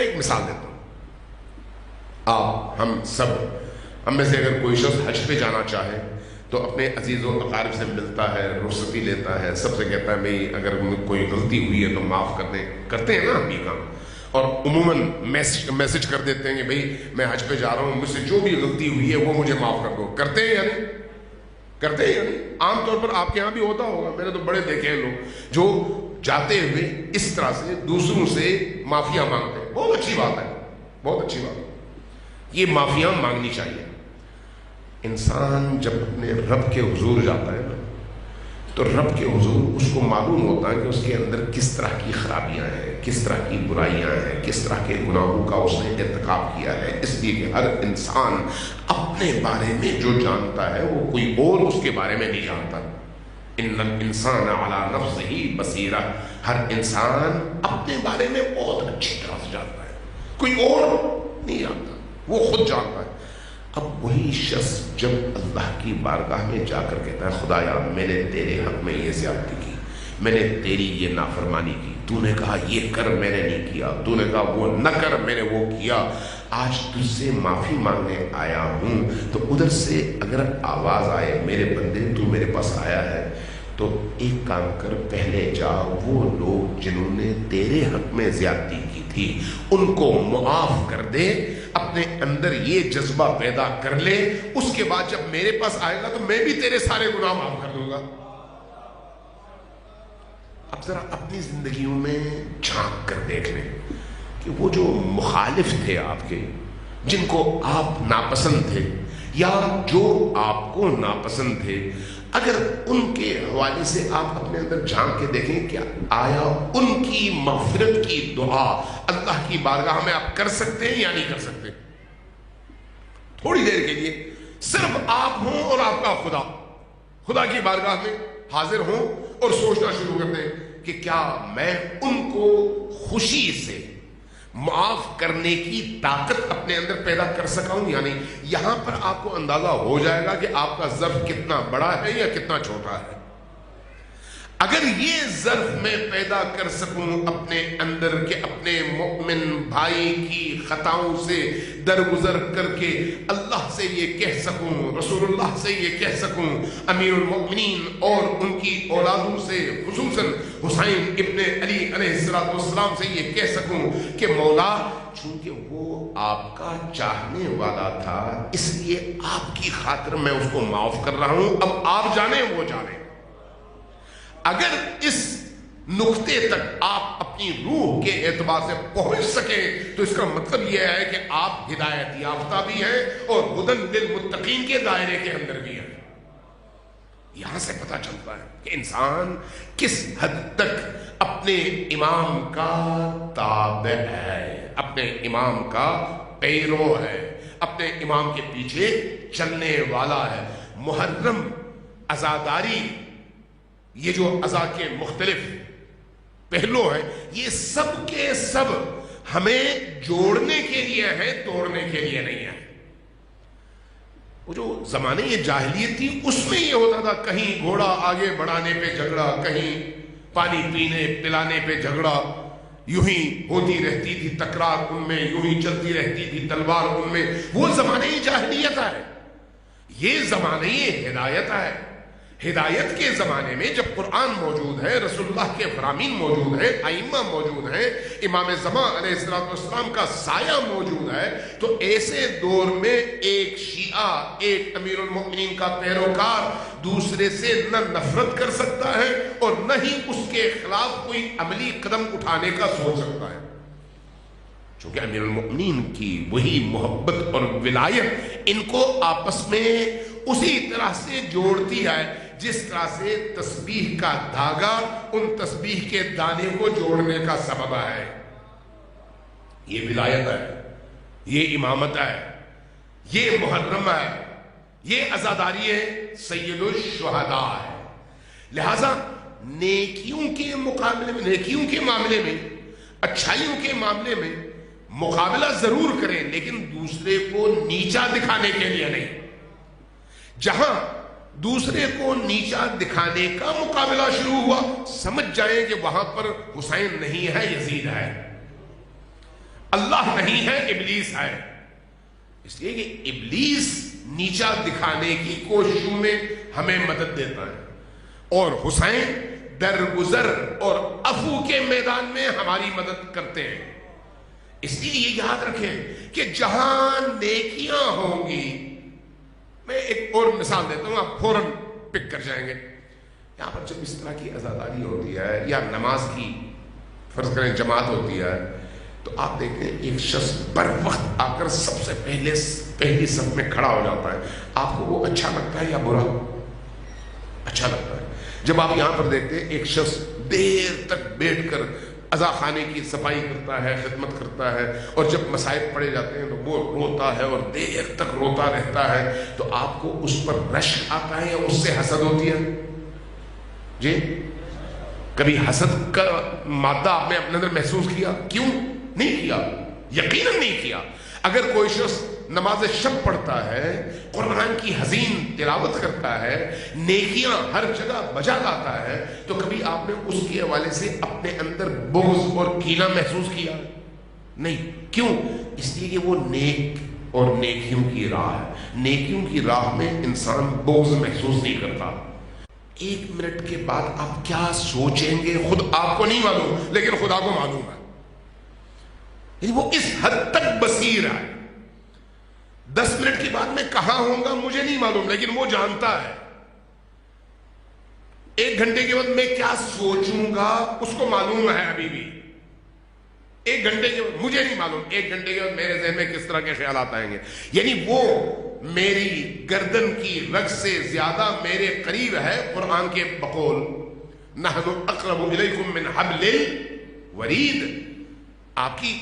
میں ایک مثال دیتا ہوں. ہم سب ہم میں سے اگر کوئی شخص حج پہ جانا چاہے تو اپنے عزیز و اقارب سے ملتا ہے, رخصتی لیتا ہے, سب سے کہتا ہے بھئی اگر کوئی غلطی ہوئی ہے تو معاف کر دیں. کرتے ہیں نا ہم یہ کام, اور عموماً میسج کر دیتے ہیں کہ بھئی میں حج پہ جا رہا ہوں, مجھ سے جو بھی غلطی ہوئی ہے وہ مجھے معاف کر دو. کرتے ہیں یا نہیں؟ کرتے ہیں یا نہیں؟ عام طور پر آپ کے یہاں بھی ہوتا ہوگا, میں نے تو بڑے دیکھے ہیں لوگ جو جاتے ہوئے اس طرح سے دوسروں سے معافیاں مانگتے ہیں. بہت اچھی بات ہے, بہت اچھی بات ہے, یہ معافیاں مانگنی چاہیے. انسان جب اپنے رب کے حضور جاتا ہے نا تو رب کے حضور اس کو معلوم ہوتا ہے کہ اس کے اندر کس طرح کی خرابیاں ہیں, کس طرح کی برائیاں ہیں, کس طرح کے گناہوں کا اس نے ارتکاب کیا ہے. اس لیے کہ ہر انسان اپنے بارے میں جو جانتا ہے وہ کوئی اور اس کے بارے میں نہیں جانتا. ان الانسان علی نفسہ بصیرہ, ہر انسان اپنے بارے میں بہت اچھی طرح سے جانتا ہے, کوئی اور نہیں جانتا, وہ خود جانتا ہے. اب وہی شخص جب اللہ کی بارگاہ میں جا کر کہتا ہے خدایا میں نے تیرے حق میں یہ زیادتی کی, میں نے تیری یہ نافرمانی کی, تو نے کہا یہ کر میں نے نہیں کیا, تو نے کہا وہ نہ کر میں نے وہ کیا, آج تجھ سے معافی مانگنے آیا ہوں. تو ادھر سے اگر آواز آئے میرے بندے تو میرے پاس آیا ہے تو ایک کام کر, پہلے جا وہ لوگ جنہوں نے تیرے حق میں زیادتی کی تھی ان کو معاف کر دے, اپنے اندر یہ جذبہ پیدا کر لے. اس کے بعد جب میرے پاس آئے گا تو میں بھی تیرے سارے گناہ معاف کر دوں گا. اب ذرا اپنی زندگیوں میں جھانک کر دیکھ لیں کہ وہ جو مخالف تھے آپ کے, جن کو آپ ناپسند تھے یا جو آپ کو ناپسند تھے, اگر ان کے حوالے سے آپ اپنے اندر جھانک کے دیکھیں کہ آیا ان کی مغفرت کی دعا اللہ کی بارگاہ میں آپ کر سکتے ہیں یا نہیں کر سکتے. تھوڑی دیر کے لیے صرف آپ ہوں اور آپ کا خدا کی بارگاہ میں حاضر ہوں اور سوچنا شروع کر دیں کہ کیا میں ان کو خوشی سے معاف کرنے کی طاقت اپنے اندر پیدا کر سکا ہوں یا نہیں. یہاں پر آپ کو اندازہ ہو جائے گا کہ آپ کا ظرف کتنا بڑا ہے یا کتنا چھوٹا ہے. اگر یہ ظرف میں پیدا کر سکوں اپنے اندر کہ اپنے مؤمن بھائی کی خطاؤں سے درگزر کر کے اللہ سے یہ کہہ سکوں, رسول اللہ سے یہ کہہ سکوں, امیر المؤمنین اور ان کی اولادوں سے خصوصاً حسین ابن علی علیہ السلام سے یہ کہہ سکوں کہ مولا چونکہ وہ آپ کا چاہنے والا تھا اس لیے آپ کی خاطر میں اس کو معاف کر رہا ہوں, اب آپ جانیں وہ جانیں. اگر اس نقطے تک آپ اپنی روح کے اعتبار سے پہنچ سکیں تو اس کا مطلب یہ ہے کہ آپ ہدایت یافتہ بھی ہیں اور ہدی للمتقین کے دائرے کے اندر بھی ہیں. یہاں سے پتہ چلتا ہے کہ انسان کس حد تک اپنے امام کا تابع ہے, اپنے امام کا پیرو ہے, اپنے امام کے پیچھے چلنے والا ہے. محرم, عزاداری, یہ جو عزا کے مختلف پہلو ہیں یہ سب کے سب ہمیں جوڑنے کے لیے ہیں, توڑنے کے لیے نہیں ہے. وہ جو زمانے یہ جاہلیت تھی اس میں یہ ہوتا تھا, کہیں گھوڑا آگے بڑھانے پہ جھگڑا, کہیں پانی پینے پلانے پہ جھگڑا, یوں ہی ہوتی رہتی تھی تکرار ان میں, یوں ہی چلتی رہتی تھی تلوار ان میں. وہ زمانے یہ جاہلیت ہے, یہ زمانے یہ ہدایت ہے. ہدایت کے زمانے میں جب قرآن موجود ہے, رسول اللہ کے فرامین موجود ہیں, ائمہ موجود ہیں, امام زمان علیہ السلام کا سایہ موجود ہے, تو ایسے دور میں ایک شیعہ, ایک امیر المؤمنین کا پیروکار دوسرے سے نہ نفرت کر سکتا ہے اور نہ ہی اس کے خلاف کوئی عملی قدم اٹھانے کا سوچ سکتا ہے. چونکہ امیر المؤمنین کی وہی محبت اور ولایت ان کو آپس میں اسی طرح سے جوڑتی ہے جس طرح سے تسبیح کا دھاگا ان تسبیح کے دانے کو جوڑنے کا سبب ہے. یہ ولایت ہے, یہ امامت ہے, یہ محرم ہے, یہ عزاداری ہے, سید الشہداء ہے. لہذا نیکیوں کے مقابلے میں, نیکیوں کے معاملے میں, اچھائیوں کے معاملے میں مقابلہ ضرور کریں لیکن دوسرے کو نیچا دکھانے کے لیے نہیں. جہاں دوسرے کو نیچا دکھانے کا مقابلہ شروع ہوا سمجھ جائیں کہ وہاں پر حسین نہیں ہے, یزید ہے. اللہ نہیں ہے، ابلیس ہے. اس لیے کہ ابلیس نیچا دکھانے کی کوششوں میں ہمیں مدد دیتا ہے، اور حسین درگزر اور عفو کے میدان میں ہماری مدد کرتے ہیں. اس لیے یہ یاد رکھیں کہ جہاں نیکیاں ہوں گی، میں ایک اور مثال دیتا ہوں، آپ فوراً پک کر جائیں گے. یہاں پر جب اس طرح کی عزاداری ہوتی ہے یا نماز کی فرض کریں جماعت ہوتی ہے، تو آپ دیکھتے ہیں ایک شخص بر وقت آ کر سب سے پہلی صف میں کھڑا ہو جاتا ہے. آپ کو وہ اچھا لگتا ہے یا برا؟ اچھا لگتا ہے. جب آپ یہاں پر دیکھتے ہیں ایک شخص دیر تک بیٹھ کر عزا خانے کی صفائی کرتا ہے، خدمت کرتا ہے، اور جب مصائب پڑے جاتے ہیں تو وہ روتا ہے اور دیر تک روتا رہتا ہے، تو آپ کو اس پر رشک آتا ہے یا اس سے حسد ہوتی ہے؟ جی، کبھی حسد کا مادہ آپ نے اپنے اندر محسوس کیا؟ کیوں نہیں کیا؟ یقیناً نہیں کیا. اگر کوئی شخص نماز شب پڑھتا ہے، قرآن کی حزین تلاوت کرتا ہے، نیکیاں ہر جگہ بجا لاتا ہے، تو کبھی آپ نے اس کے حوالے سے اپنے اندر بغض اور کینہ محسوس کیا؟ نہیں. کیوں؟ اس لیے کہ وہ نیک اور نیکیوں کی راہ ہے. نیکیوں کی راہ میں انسان بغض محسوس نہیں کرتا. 1 منٹ کے بعد آپ کیا سوچیں گے خود آپ کو نہیں معلوم، لیکن خدا کو معلوم ہے. یعنی وہ اس حد تک بصیر ہے. 10 منٹ کے بعد میں کہاں ہوں گا مجھے نہیں معلوم، لیکن وہ جانتا ہے. 1 گھنٹے کے بعد میں کیا سوچوں گا اس کو معلوم ہے ابھی بھی. 1 گھنٹے کے بعد مجھے نہیں معلوم، 1 گھنٹے کے بعد میرے ذہن میں کس طرح کے خیالات آئیں گے. یعنی وہ میری گردن کی رگ سے زیادہ میرے قریب ہے. قرآن کے بقول نحن اقرب الیکم من حبل الورید، آپ کی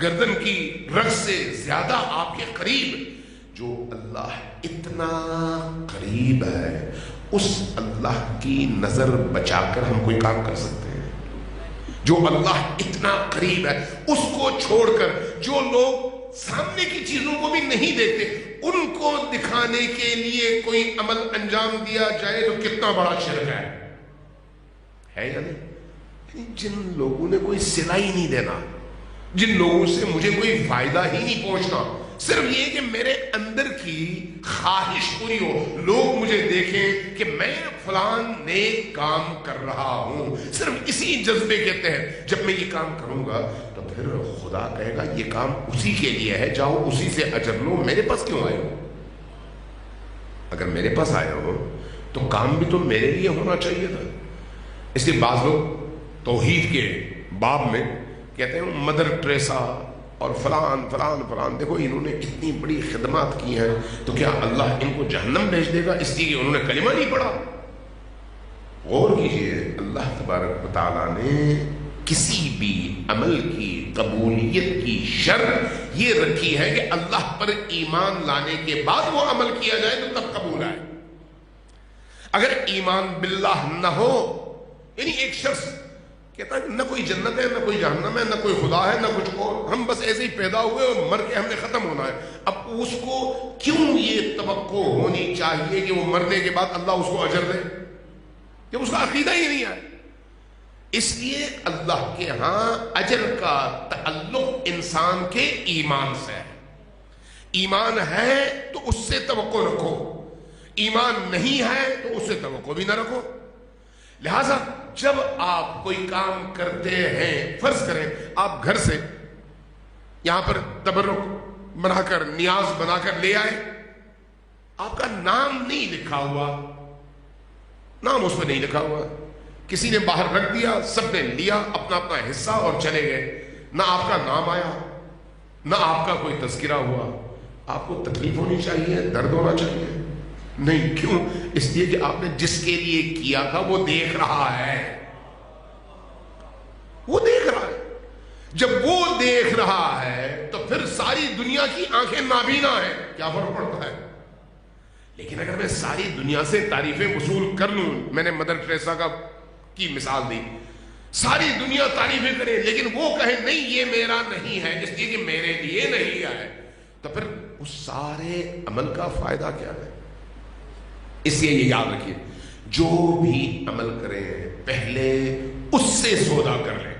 گردن کی رگ سے زیادہ آپ کے قریب. جو اللہ اتنا قریب ہے، اس اللہ کی نظر بچا کر ہم کوئی کام کر سکتے ہیں؟ جو اللہ اتنا قریب ہے اس کو چھوڑ کر جو لوگ سامنے کی چیزوں کو بھی نہیں دیکھتے ان کو دکھانے کے لیے کوئی عمل انجام دیا جائے تو کتنا بڑا شرک ہے یا نہیں؟ جن لوگوں نے کوئی صلہ ہی نہیں دینا، جن لوگوں سے مجھے کوئی فائدہ ہی نہیں پہنچنا، صرف یہ کہ میرے اندر کی خواہش پوری ہو، لوگ مجھے دیکھیں کہ میں فلان نیک کام کر رہا ہوں، صرف اسی جذبے کے تحت جب میں یہ کام کروں گا تو پھر خدا کہے گا یہ کام اسی کے لیے ہے، جاؤ اسی سے اجر لو، میرے پاس کیوں آئے ہو؟ اگر میرے پاس آئے ہو تو کام بھی تو میرے لیے ہونا چاہیے تھا. اس لیے بعض لوگ توحید کے باب میں کہتے ہیں مدر ٹریسا اور فلان فلان فلان، دیکھو انہوں نے اتنی بڑی خدمات کی ہیں تو کیا اللہ ان کو جہنم بھیج دے گا اس لیے کہ انہوں نے کلمہ نہیں پڑھا؟ غور کیجئے، اللہ تبارک و تعالیٰ نے کسی بھی عمل کی قبولیت کی شرط یہ رکھی ہے کہ اللہ پر ایمان لانے کے بعد وہ عمل کیا جائے تو تب قبول آئے. اگر ایمان باللہ نہ ہو، یعنی ایک شخص کہتا ہے نہ کوئی جنت ہے نہ کوئی جہنم ہے نہ کوئی خدا ہے نہ کچھ اور، ہم بس ایسے ہی پیدا ہوئے اور مر کے ہم نے ختم ہونا ہے، اب اس کو کیوں یہ توقع ہونی چاہیے کہ وہ مرنے کے بعد اللہ اس کو اجر دے جب اس کا عقیدہ ہی نہیں ہے؟ اس لیے اللہ کے ہاں اجر کا تعلق انسان کے ایمان سے ہے. ایمان ہے تو اس سے توقع رکھو، ایمان نہیں ہے تو اس سے توقع بھی نہ رکھو. لہذا جب آپ کوئی کام کرتے ہیں، فرض کریں آپ گھر سے یہاں پر تبرک بنا کر نیاز بنا کر لے آئے، آپ کا نام نہیں لکھا ہوا، نام اس پہ نہیں لکھا ہوا، کسی نے باہر رکھ دیا، سب نے لیا اپنا اپنا حصہ اور چلے گئے، نہ آپ کا نام آیا نہ آپ کا کوئی تذکرہ ہوا. آپ کو تکلیف ہونی چاہیے، درد ہونا چاہیے؟ نہیں. کیوں؟ اس لیے کہ آپ نے جس کے لیے کیا تھا وہ دیکھ رہا ہے، وہ دیکھ رہا ہے. جب وہ دیکھ رہا ہے تو پھر ساری دنیا کی آنکھیں نابینا ہیں، کیا فرق پڑتا ہے؟ لیکن اگر میں ساری دنیا سے تعریفیں وصول کر لوں، میں نے مدر ٹریسا کی مثال دی، ساری دنیا تعریفیں کرے لیکن وہ کہے نہیں یہ میرا نہیں ہے اس لیے کہ میرے لیے نہیں ہے، تو پھر اس سارے عمل کا فائدہ کیا ہے؟ اس لیے یہ یاد رکھیے، جو بھی عمل کریں پہلے اس سے سودا کر لیں،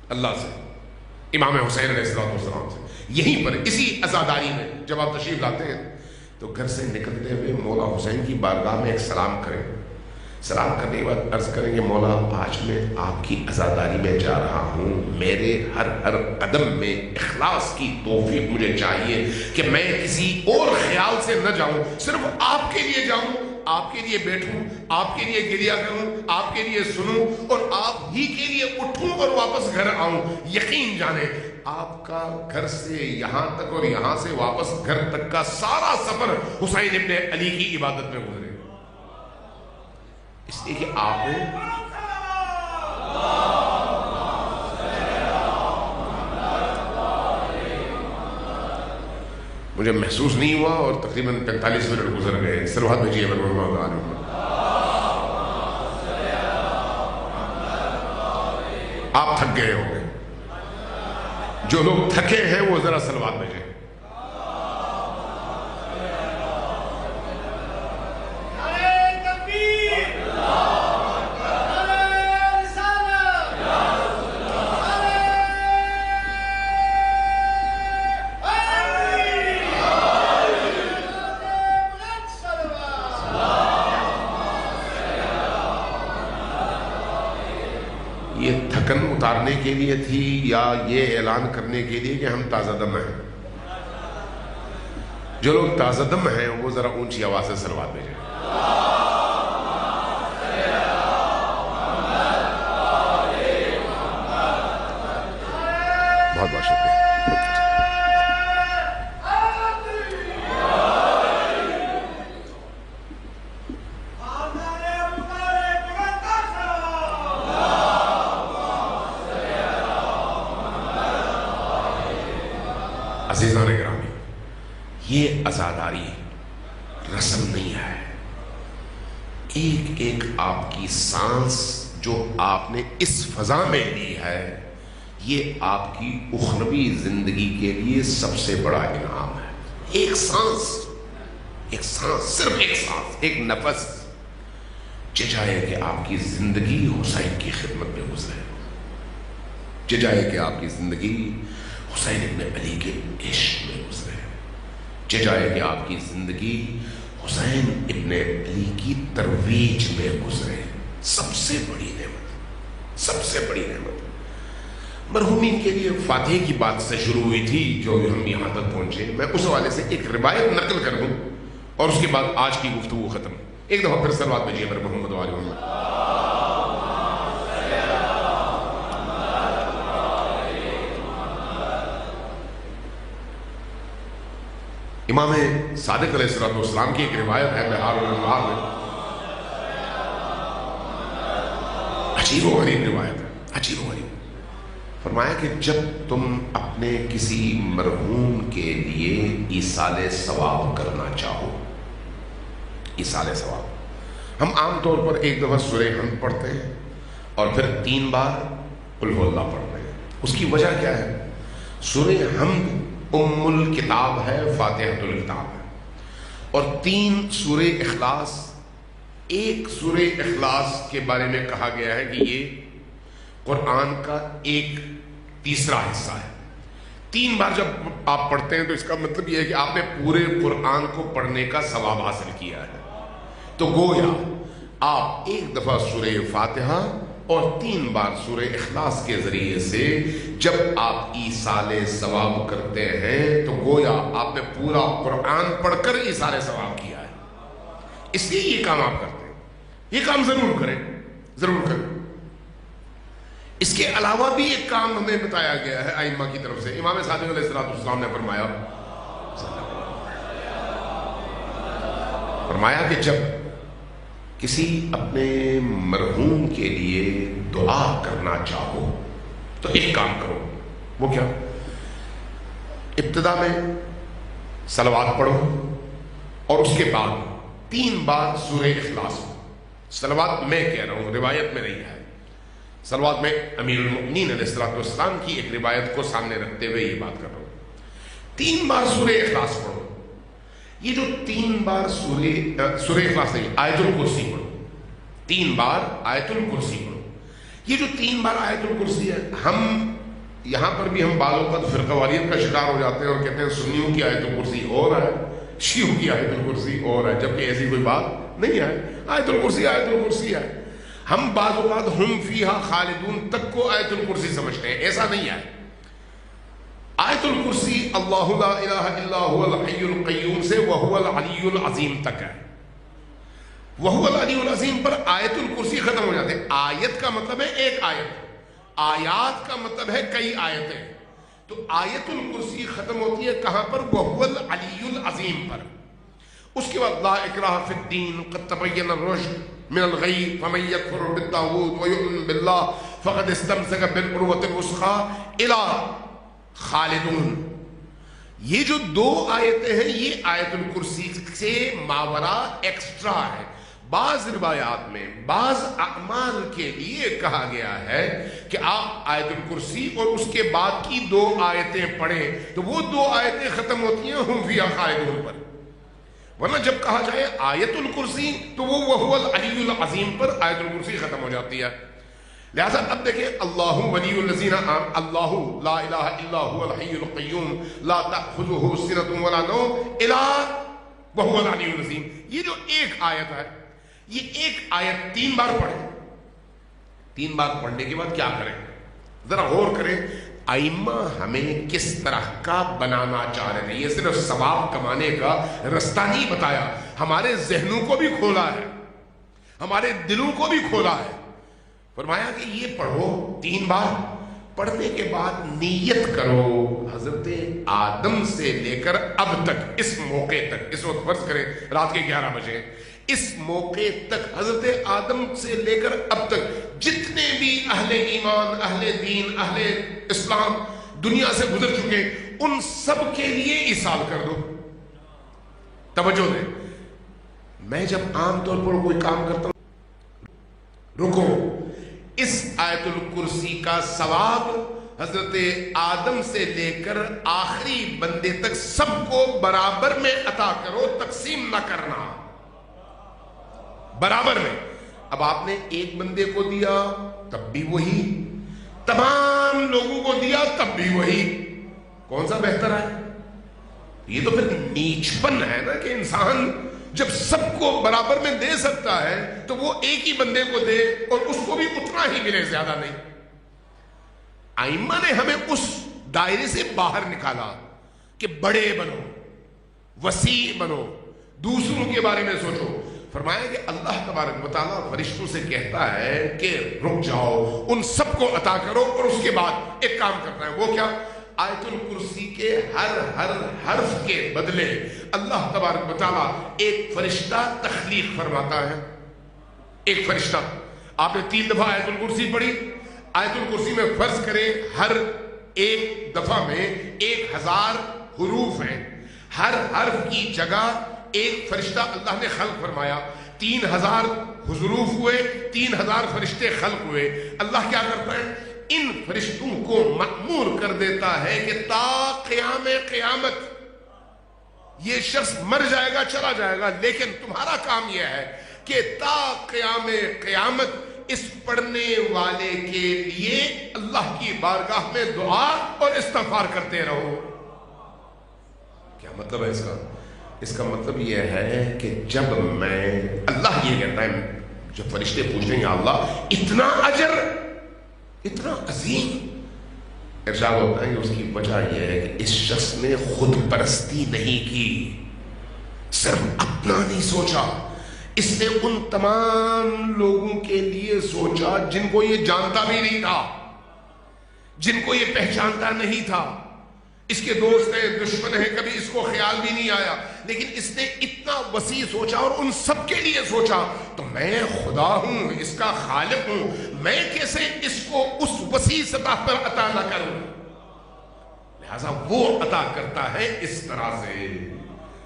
اللہ سے. امام حسین علیہ السلام سے. یہیں پر اسی عزاداری میں جب آپ تشریف لاتے ہیں تو گھر سے نکلتے ہوئے مولا حسین کی بارگاہ میں ایک سلام کریں. سلام کرنے کے بعد عرض کریں کہ مولا آج میں آپ کی عزاداری میں جا رہا ہوں, میرے ہر قدم میں اخلاص کی توفیق مجھے چاہیے کہ میں کسی اور خیال سے نہ جاؤں, صرف آپ کے لیے جاؤں, آپ کے لیے بیٹھوں, آپ کے لیے گریہ کروں, آپ کے لیے سنوں اور آپ ہی کے لیے اٹھوں اور واپس گھر آؤں. یقین جانیں آپ کا گھر سے یہاں تک اور یہاں سے واپس گھر تک کا سارا سفر حسین ابن علی کی عبادت میں گزرے, اس لیے کہ آپ نے مجھے محسوس نہیں ہوا اور تقریباً 45 منٹ گزر گئے. سروات بھیجیے آپ تھک گئے ہوں گے. جو لوگ تھکے ہیں وہ ذرا سلوات بھیجیں. یہ تھکن اتارنے کے لیے تھی یا یہ اعلان کرنے کے لیے کہ ہم تازہ دم ہیں؟ جو لوگ تازہ دم ہیں وہ ذرا اونچی آواز سے سلوات بھیجیں. بہت بہت شکریہ. عزیزان گرامی, یہ عزاداری رسم نہیں ہے. ایک ایک آپ کی سانس جو آپ نے اس فضا میں لی ہے یہ آپ کی اخروی زندگی کے لیے سب سے بڑا انعام ہے. ایک سانس, صرف ایک سانس, ایک نفس چاہے کہ آپ کی زندگی حسین کی خدمت میں گزرے, چاہے کہ آپ کی زندگی حسین ابن علی کے عشق میں گزرے, چاہے کہ آپ کی زندگی حسین ابن علی کی ترویج میں گزرے. سب سے بڑی نعمت, سب سے بڑی نعمت. مرحومین کے لیے فاتحے کی بات سے شروع ہوئی تھی جو ہم یہاں تک پہنچے. میں اس حوالے سے ایک روایت نقل کر دوں اور اس کے بعد آج کی گفتگو ختم. ایک دفعہ پھر سلوات بھیجیے پر محمد و آل محمد. امام صادق علیہ السلام کی ایک روایت ہے بہار الانوار میں, عجیب و غریب روایت ہے, عجیب و غریب. فرمایا کہ جب تم اپنے کسی مرحوم کے لیے ایصال ثواب کرنا چاہو, ایصال ثواب, ہم عام طور پر ایک دفعہ سورہ حمد پڑھتے ہیں اور پھر 3 بار قل هو اللہ پڑھتے ہیں. اس کی وجہ کیا ہے؟ سورہ حمد ام الکتاب ہے, فاتحۃ الکتاب ہے, اور 3 سورہ اخلاص. ایک سورہ اخلاص کے بارے میں کہا گیا ہے کہ یہ قرآن کا 1/3 حصہ ہے. 3 بار جب آپ پڑھتے ہیں تو اس کا مطلب یہ ہے کہ آپ نے پورے قرآن کو پڑھنے کا ثواب حاصل کیا ہے. تو گویا آپ ایک دفعہ سورہ فاتحہ اور 3 بار سورہ اخلاص کے ذریعے سے جب آپ ایصال ثواب کرتے ہیں تو گویا آپ نے پورا قرآن پڑھ کر ایصال ثواب کیا ہے. اس لیے یہ کام آپ کرتے ہیں, یہ کام ضرور کریں, ضرور کریں. اس کے علاوہ بھی ایک کام ہمیں بتایا گیا ہے ائمہ کی طرف سے. امام صادق علیہ السلام نے فرمایا کہ جب کسی اپنے مرحوم کے لیے دعا کرنا چاہو تو ایک کام کرو. وہ کیا؟ ابتدا میں صلوات پڑھو اور اس کے بعد 3 بار سورہ اخلاص. صلوات میں کہہ رہا ہوں, روایت میں نہیں ہے. صلوات میں امیر المؤمنین علیہ السلام کی ایک روایت کو سامنے رکھتے ہوئے یہ بات کر رہا ہوں. 3 بار سورہ اخلاص پڑھو. یہ جو 3 بار سورہ اخلاص نہیں, آیت الکرسی پڑھو. 3 بار آیت الکرسی پڑھو. یہ جو 3 بار آیت الکرسی ہے, ہم یہاں پر بھی ہم بعض اوقات فرقہ واریت کا شکار ہو جاتے ہیں اور کہتے ہیں سنیوں کی آیت الکرسی اور ہے، شیعوں کی آیت الکرسی اور ہے، جبکہ ایسی کوئی بات نہیں ہے. آیت الکرسی ہے. ہم بعض اوقات ہم فیہا خالدون تک کو آیت الکرسی سمجھتے ہیں، ایسا نہیں ہے. آیت الکرسی اللہ لا الہ الا هو الحی القیوم سے وہو العلی العظیم تک ہے. وہو العلی العظیم پر آیت الکرسی ختم ہو جاتے ہیں. آیت کا مطلب ہے ایک آیت، آیات کا مطلب ہے کئی آیتیں. تو آیت الکرسی ختم ہوتی ہے کہاں پر؟ وہو العلی العظیم پر. اس کے بعد لا اکراہ فی الدین قد تبین الرشد من الغی فمن یکفر بالطاغوت ویؤمن باللہ فقد استمسک بالعروۃ الوثقی الی خالدون. یہ جو دو آیتیں ہیں یہ آیت الکرسی سے ماورا ایکسٹرا ہے. بعض روایات میں بعض اعمال کے لیے کہا گیا ہے کہ آپ آیت الکرسی اور اس کے بعد کی دو آیتیں پڑھیں تو وہ دو آیتیں ختم ہوتی ہیں ہم فیہا خالدون پر. ورنہ جب کہا جائے آیت الکرسی تو وہ وہو العلی العظیم پر آیت الکرسی ختم ہو جاتی ہے. لہذا اب دیکھیں اللہ ولی الذین آمنوا اللہ لا الہ الا هو الحی القیوم لا تأخذہ سنۃ ولا نوم الا وہو العلی العظیم. یہ جو ایک آیت ہے یہ ایک آیت 3 بار پڑھیں. 3 بار پڑھنے کے بعد کیا کریں ذرا غور کریں. ائمہ ہمیں کس طرح کا بنانا چاہ رہے ہیں. یہ صرف ثواب کمانے کا رستہ نہیں بتایا، ہمارے ذہنوں کو بھی کھولا ہے، ہمارے دلوں کو بھی کھولا ہے. فرمایا کہ یہ پڑھو 3 بار. پڑھنے کے بعد نیت کرو حضرت آدم سے لے کر اب تک اس موقع تک، اس وقت فرض کریں رات کے 11 بجے، اس موقع تک حضرت آدم سے لے کر اب تک جتنے بھی اہل ایمان، اہل دین، اہل اسلام دنیا سے گزر چکے ان سب کے لیے ایصال کر دو. توجہ دیں. میں جب عام طور پر کوئی کام کرتا ہوں رکو، اس آیت الکرسی کا ثواب حضرت آدم سے لے کر آخری بندے تک سب کو برابر میں عطا کرو، تقسیم نہ کرنا، برابر میں. اب آپ نے ایک بندے کو دیا تب بھی وہی، تمام لوگوں کو دیا تب بھی وہی. کون سا بہتر ہے؟ یہ تو پھر نیچپن ہے نا کہ انسان جب سب کو برابر میں دے سکتا ہے تو وہ ایک ہی بندے کو دے اور اس کو بھی اتنا ہی ملے، زیادہ نہیں. ائمہ نے ہمیں اس دائرے سے باہر نکالا کہ بڑے بنو، وسیع بنو، دوسروں کے بارے میں سوچو. فرمایا کہ اللہ تبارک و تعالیٰ فرشتوں سے کہتا ہے کہ رک جاؤ، ان سب کو عطا کرو، اور اس کے بعد ایک کام کرنا ہے. وہ کیا؟ آیت الکرسی کے ہر حرف کے بدلے اللہ تبارک و تعالیٰ ایک فرشتہ تخلیق فرماتا ہے. ایک فرشتہ. آپ نے 3 دفعہ آیت الکرسی پڑھی. آیت الکرسی میں فرض کریں ہر ایک دفعہ میں 1000 حروف ہیں، ہر حرف کی جگہ ایک فرشتہ اللہ نے خلق فرمایا. 3000 حروف ہوئے، 3000 فرشتے خلق ہوئے. اللہ کیا کرتا ہے؟ ان فرشتوں کو مأمور کر دیتا ہے کہ تا قیام قیامت یہ شخص مر جائے گا، چلا جائے گا، لیکن تمہارا کام یہ ہے کہ تا قیام قیامت اس پڑھنے والے کے لیے اللہ کی بارگاہ میں دعا اور استغفار کرتے رہو. کیا مطلب ہے اس کا؟ اس کا مطلب یہ ہے کہ جب میں، اللہ یہ کہتا ہے جب فرشتے پوچھیں گے اللہ اتنا اجر، اتنا عظیم، ارشاد ہوتا ہے کہ اس کی وجہ یہ ہے کہ اس شخص نے خود پرستی نہیں کی، صرف اپنا نہیں سوچا، اس نے ان تمام لوگوں کے لیے سوچا جن کو یہ جانتا بھی نہیں تھا، جن کو یہ پہچانتا نہیں تھا. اس کے دوست ہیں، دشمن ہیں، کبھی اس کو خیال بھی نہیں آیا، لیکن اس نے اتنا وسیع سوچا اور ان سب کے لیے سوچا. تو میں خدا ہوں، اس کا خالق ہوں، میں کیسے اس کو اس وسیع سطح پر عطا نہ کروں؟ لہذا وہ عطا کرتا ہے اس طرح سے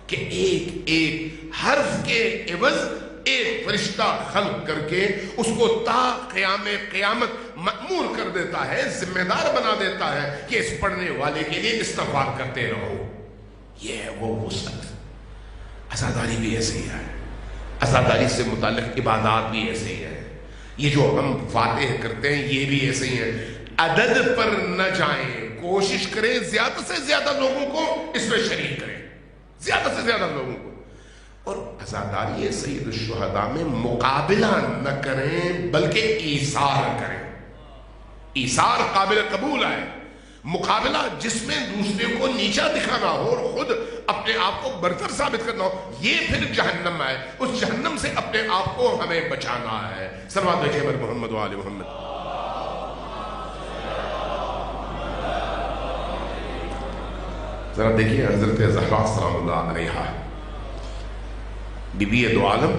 کہ ایک ایک حرف کے عوض ایک فرشتہ خلق کر کے اس کو تا قیام قیامت مأمور کر دیتا ہے، ذمہ دار بنا دیتا ہے کہ اس پڑھنے والے کے لیے استغفار کرتے رہو. یہ ہے وہ وسعت. عزاداری بھی ایسے ہی ہے، عزاداری سے متعلق عبادات بھی ایسے ہی ہے. یہ جو ہم فاتح کرتے ہیں یہ بھی ایسے ہی ہیں. عدد پر نہ جائیں، کوشش کریں زیادہ سے زیادہ لوگوں کو اس میں شریک کریں، زیادہ سے زیادہ لوگوں کو. اور عزاداری سید الشہداء میں مقابلہ نہ کریں بلکہ ایثار کریں. ایثار قابل قبول ہے، مقابلہ جس میں دوسرے کو نیچا دکھانا ہو اور خود اپنے آپ کو برتر ثابت کرنا ہو، یہ پھر جہنم ہے. اس جہنم سے اپنے آپ کو ہمیں بچانا ہے. صلوات بھیجیں بر محمد و آل محمد. ذرا دیکھیے حضرت زہرا سلام اللہ علیہا، بی بی دو عالم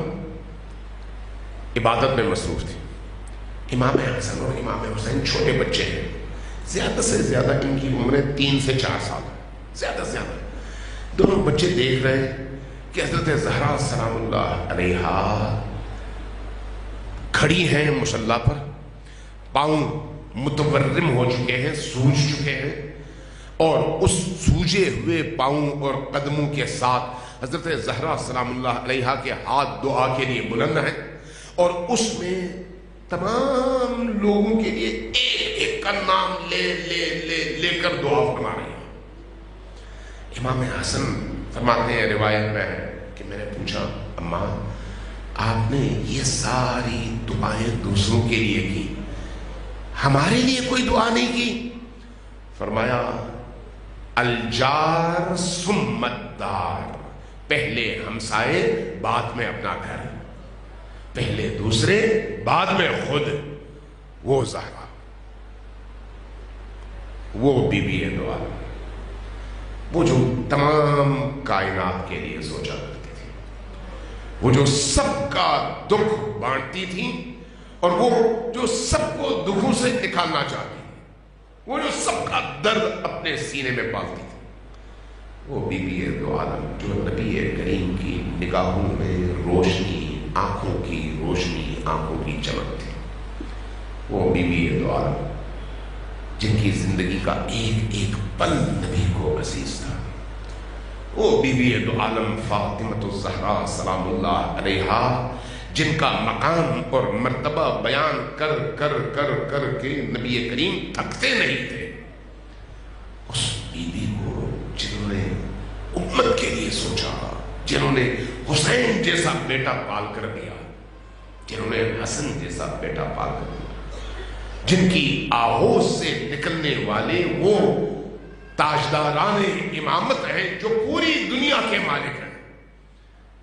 عبادت میں مصروف تھی. امام حسن اور امام حسین چھوٹے بچے ہیں، زیادہ سے زیادہ ان کی عمریں 3 سے 4 سال، زیادہ سے زیادہ. دونوں بچے دیکھ رہے ہیں کہ حضرت زہرا سلام اللہ علیہا کھڑی ہیں مصلی پر، پاؤں متورم ہو چکے ہیں، سوج چکے ہیں، اور اس سوجے ہوئے پاؤں اور قدموں کے ساتھ حضرت زہرا سلام اللہ علیہا کے ہاتھ دعا کے لیے بلند ہیں، اور اس میں تمام لوگوں کے لیے ایک ایک کا نام لے لے لے لے کر دعا فرما رہی ہیں. امام حسن فرماتے ہیں روایت میں کہ میں نے پوچھا اماں آپ نے یہ ساری دعائیں دوسروں کے لیے کی، ہمارے لیے کوئی دعا نہیں کی؟ فرمایا الجار ثم الدار، پہلے ہمسائے بعد میں اپنا گھر، پہلے دوسرے بعد میں خود. وہ زہرا، وہ بی بی دو عالم، وہ جو تمام کائنات کے لیے سوچا کرتی تھی، وہ جو سب کا دکھ بانٹتی تھی، اور وہ جو سب کو دکھوں سے نکالنا چاہتی تھی، وہ جو سب کا درد اپنے سینے میں پالتی تھی. وہ بی بی دو عالم جو نبی کریم کی نگاہوں میں روشنی، آنکھوں کی روشنی، آنکھوں کی چمک تھی. وہ بی بی دو عالم جن کی زندگی کا ایک ایک پل نبی کو عزیز تھا. وہ بی بی دو عالم فاطمۃ الزہرا سلام اللہ علیہا جن کا مقام اور مرتبہ بیان کر کر کر کر کے نبی کریم تھکتے نہیں تھے. اس بی بی کو جنہوں نے امت کے لیے سوچا، جنہوں نے حسین جیسا بیٹا پال کر دیا، جنہوں نے حسن جیسا بیٹا پال کر دیا، جن کی آغوش سے نکلنے والے وہ تاجداران امامت ہیں جو پوری دنیا کے مالک ہیں.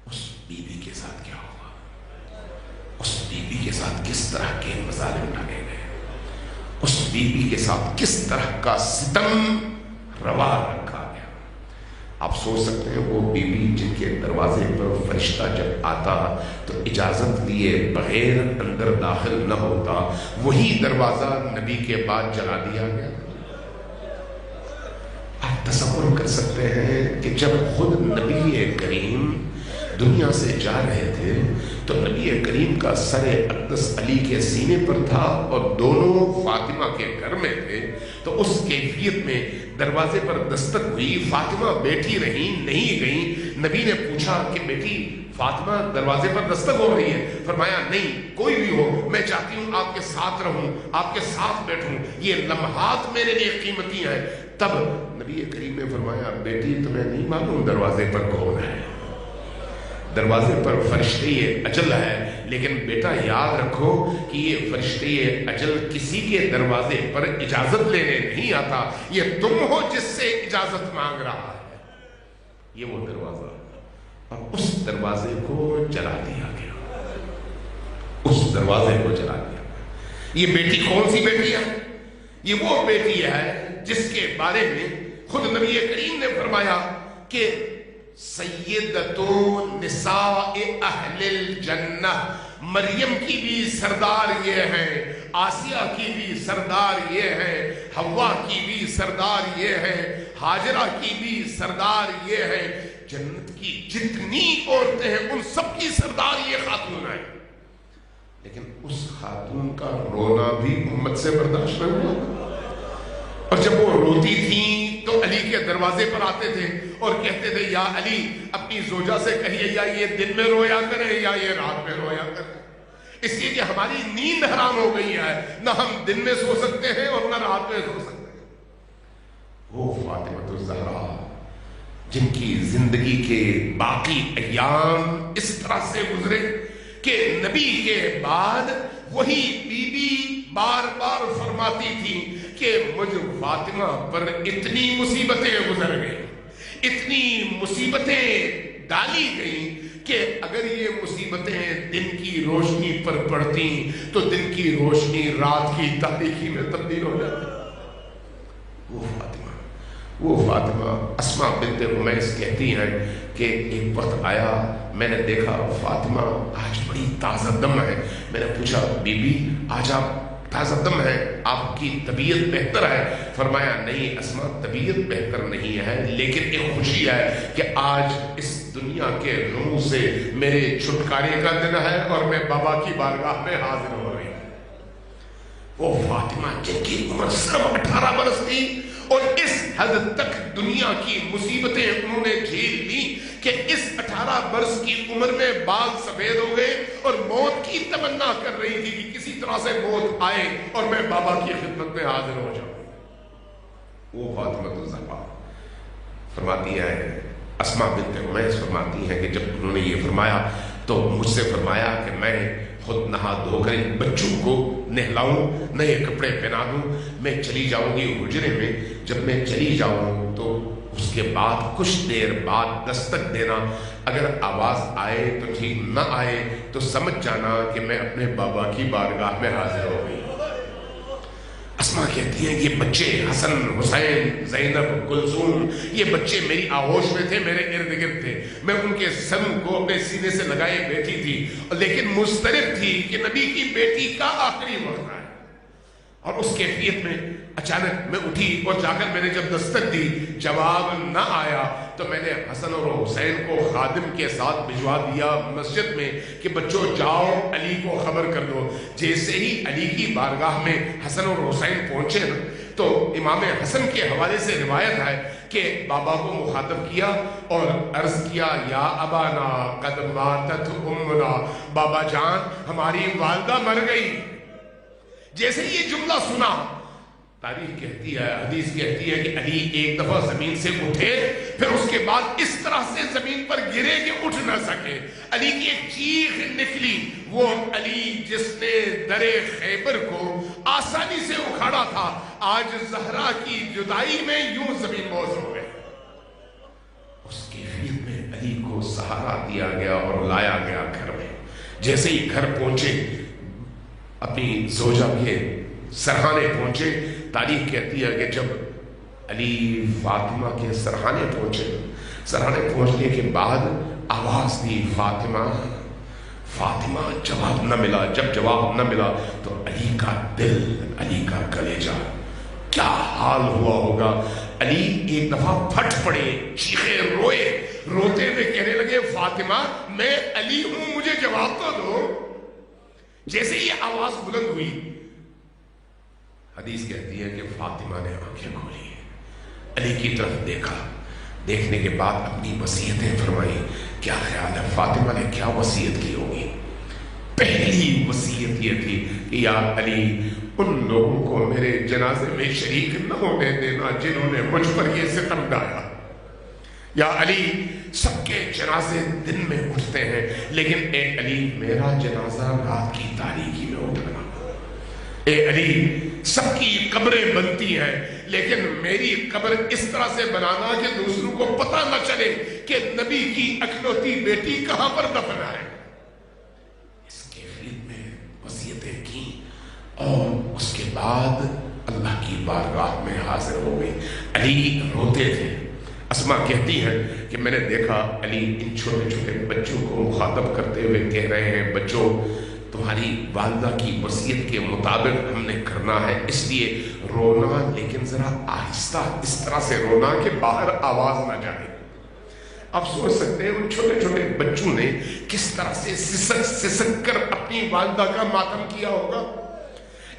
اس بی بی کے ساتھ کیا ہوا؟ اس بی بی کے ساتھ کس طرح کے مظالم ڈالے گئے؟ اس بی بی کے ساتھ کس طرح کا ستم روا رکھا گیا؟ آپ سوچ سکتے ہیں وہ بی بی جن کے دروازے پر فرشتہ جب آتا تو اجازت لیے بغیر اندر داخل نہ ہوتا، وہی دروازہ نبی کے بعد جلا دیا گیا. آپ تصور کر سکتے ہیں کہ جب خود نبی کریم دنیا سے جا رہے تھے تو نبی کریم کا سر اقدس علی کے سینے پر تھا اور دونوں فاطمہ کے گھر میں تھے. تو اس کیفیت میں دروازے پر دستک ہوئی، فاطمہ بیٹھی رہی، نہیں گئی. نبی نے پوچھا کہ بیٹی فاطمہ دروازے پر دستک ہو رہی ہے؟ فرمایا نہیں، کوئی بھی ہو، میں چاہتی ہوں آپ کے ساتھ رہوں، آپ کے ساتھ بیٹھوں، یہ لمحات میرے لیے قیمتی ہیں. تب نبی کریم نے فرمایا بیٹی تمہیں نہیں معلوم دروازے پر کون ہے؟ دروازے پر فرشتے اجل ہے، لیکن بیٹا یاد رکھو کہ یہ فرشتے اجل کسی کے دروازے پر اجازت لینے نہیں آتا، یہ تم ہو جس سے اجازت مانگ رہا ہے. یہ وہ دروازہ، اور اس دروازے کو جلا دیا گیا، اس دروازے کو جلا دیا گیا. یہ بیٹی کون سی بیٹی ہے؟ یہ وہ بیٹی ہے جس کے بارے میں خود نبی کریم نے فرمایا کہ سیدتو نساء اہل الجنہ، مریم کی بھی سردار یہ ہیں، آسیہ کی بھی سردار یہ ہیں، حوا کی بھی سردار یہ ہیں، ہاجرہ کی بھی سردار یہ ہیں. جنت کی جتنی عورتیں ہیں ان سب کی سردار یہ خاتون ہے. لیکن اس خاتون کا رونا بھی امت سے برداشت نہ ہوا، اور جب وہ روتی تھیں تو علی کے دروازے پر آتے تھے اور کہتے تھے یا علی اپنی زوجہ سے کہیے یا یہ دن میں رویا کرے یا یہ رات میں رویا کرے. اس لیے کہ ہماری نیند حرام ہو گئی ہے، نہ ہم دن میں سو سکتے ہیں اور نہ رات میں سو سکتے ہیں۔ وہ فاطمہ الزہرا جن کی زندگی کے باقی ایام اس طرح سے گزرے کہ نبی کے بعد وہی بی بی بار بار فرماتی تھی کہ مجھ فاطمہ پر اتنی مصیبتیں گزر گئیں، اتنی مصیبتیں ڈالی گئیں کہ اگر یہ مصیبتیں دن کی روشنی پر پڑتی تو دن کی روشنی رات کی تاریکی میں تبدیل ہو جاتی۔ وہ فاطمہ اسماء بنت امیس کہتی ہیں کہ ایک وقت آیا، میں نے دیکھا فاطمہ آج بڑی تازہ دم ہے۔ میں نے پوچھا بی بی آج آپ تازہ دم ہے، آپ کی طبیعت بہتر ہے؟ فرمایا نہیں اسماء، طبیعت بہتر نہیں ہے، لیکن ایک خوشی ہے کہ آج اس دنیا کے غموں سے میرے چھٹکارے کا دن ہے اور میں بابا کی بارگاہ میں حاضر ہو رہی ہوں۔ وہ فاطمہ جن کی عمر صرف 18 برس تھی اور اس حد تک دنیا کی مصیبتیں انہوں نے جھیل لی کہ اس 18 برس کی عمر میں بال سفید ہو گئے اور موت کی تمنا کر رہی تھی کہ کسی طرح سے موت آئے اور میں بابا کی خدمت میں حاضر ہو جاؤں۔ وہ فاطمہ الزہرا فرماتی ہے، اسماء بنت امیس فرماتی ہیں کہ جب انہوں نے یہ فرمایا تو مجھ سے فرمایا کہ میں خود نہا دھو کر ان بچوں کو نہلاؤں، نئے کپڑے پہنا دوں، میں چلی جاؤں گی حجرے میں۔ جب میں چلی جاؤں تو اس کے بعد کچھ دیر بعد دستک دینا، اگر آواز آئے تو ٹھیک، نہ آئے تو سمجھ جانا کہ میں اپنے بابا کی بارگاہ میں حاضر ہو گئی۔ اسماء کہتی ہیں یہ بچے حسن، حسین، زینب، کلثوم، یہ بچے میری آغوش میں تھے، میرے ارد گرد تھے، میں ان کے سر کو اپنے سینے سے لگائے بیٹھی تھی، لیکن مضطرب تھی کہ نبی کی بیٹی کا آخری وقت ہے۔ اور اس کیفیت میں اچانک میں اٹھی اور جا کر میں نے جب دستک دی، جواب نہ آیا تو میں نے حسن اور حسین کو خادم کے ساتھ بھجوا دیا مسجد میں کہ بچوں جاؤ علی کو خبر کر دو۔ جیسے ہی علی کی بارگاہ میں حسن اور حسین پہنچے نا تو امام حسن کے حوالے سے روایت ہے کہ بابا کو مخاطب کیا اور عرض کیا یا ابانا قد ماتت امنا، بابا جان ہماری والدہ مر گئی۔ جیسے یہ جملہ سنا، تاریخ کہتی ہے، حدیث کہتی ہے کہ علی ایک دفعہ زمین سے اٹھے، پھر اس کے بعد اس طرح سے زمین پر گرے کہ اٹھ نہ سکے۔ علی کی ایک چیخ نکلی، وہ علی جس نے در خیبر کو آسانی سے اکھاڑا تھا، آج زہرا کی جدائی میں یوں زمین بوس ہو گئے۔ اس کیفیت میں علی کو سہارا دیا گیا اور لایا گیا گھر میں۔ جیسے ہی گھر پہنچے، اپنی زوجہ کے سرحانے پہنچے، تاریخ کہتی ہے کہ جب علی فاطمہ کے سرحانے پہنچے، سرحانے پہنچنے کے بعد آواز دی فاطمہ، فاطمہ، جواب نہ ملا۔ جب جواب نہ ملا تو علی کا دل، علی کا کلیجہ کیا حال ہوا ہوگا۔ علی ایک دفعہ پھٹ پڑے، چیخے، روئے، روتے ہوئے کہنے لگے فاطمہ میں علی ہوں، مجھے جواب تو دو۔ جیسے یہ آواز بلند ہوئی، حدیث کہتی ہے کہ فاطمہ نے آنکھیں کھولی، علی کی طرف دیکھا، دیکھنے کے بعد اپنی وصیتیں فرمائی۔ کیا خیال ہے فاطمہ نے کیا وصیت کی ہوگی؟ پہلی وصیت یہ تھی کہ یا علی ان لوگوں کو میرے جنازے میں شریک نہ ہونے دینا جنہوں نے مجھ پر یہ ستم ڈالا۔ یا علی سب کے جنازے دن میں اٹھتے ہیں، لیکن اے علی میرا جنازہ رات کی تاریکی میں اٹھنا۔ اے علی سب کی قبریں بنتی ہیں، لیکن میری قبر اس طرح سے بنانا کہ دوسروں کو پتہ نہ چلے کہ نبی کی اکلوتی بیٹی کہاں پر دفن ہے۔ اس کیفیت میں وصیتیں کی اور اس کے بعد اللہ کی بارگاہ میں حاضر ہو گئی۔ علی روتے تھے۔ اسماء کہتی ہیں کہ میں نے دیکھا علی ان چھوٹے چھوٹے بچوں کو مخاطب کرتے ہوئے کہہ رہے ہیں بچوں تمہاری والدہ کی وصیت کے مطابق ہم نے کرنا ہے، اس لیے رونا، لیکن ذرا آہستہ، اس طرح سے رونا کہ باہر آواز نہ جائے۔ آپ سوچ سکتے ہیں ان چھوٹے چھوٹے بچوں نے کس طرح سے سسک سسک کر اپنی والدہ کا ماتم کیا ہوگا۔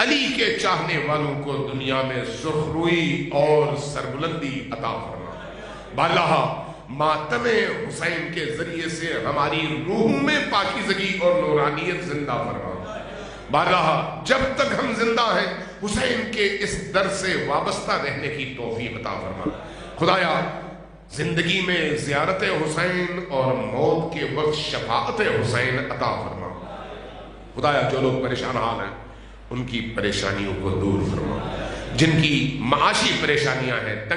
علی کے چاہنے والوں کو دنیا میں سرخروئی اور سربلندی عطا فرما۔ باللہ ماتم حسین کے ذریعے سے ہماری روح میں پاکیزگی اور نورانیت زندہ فرما۔ باللہ جب تک ہم زندہ ہیں حسین کے اس در سے وابستہ رہنے کی توفیق عطا فرما۔ خدایا زندگی میں زیارت حسین اور موت کے وقت شفاعت حسین عطا فرما۔ خدایا جو لوگ پریشان حال ہیں ان کی پریشانیوں کو دور فرما، جن کی معاشی پریشانیاں ہیں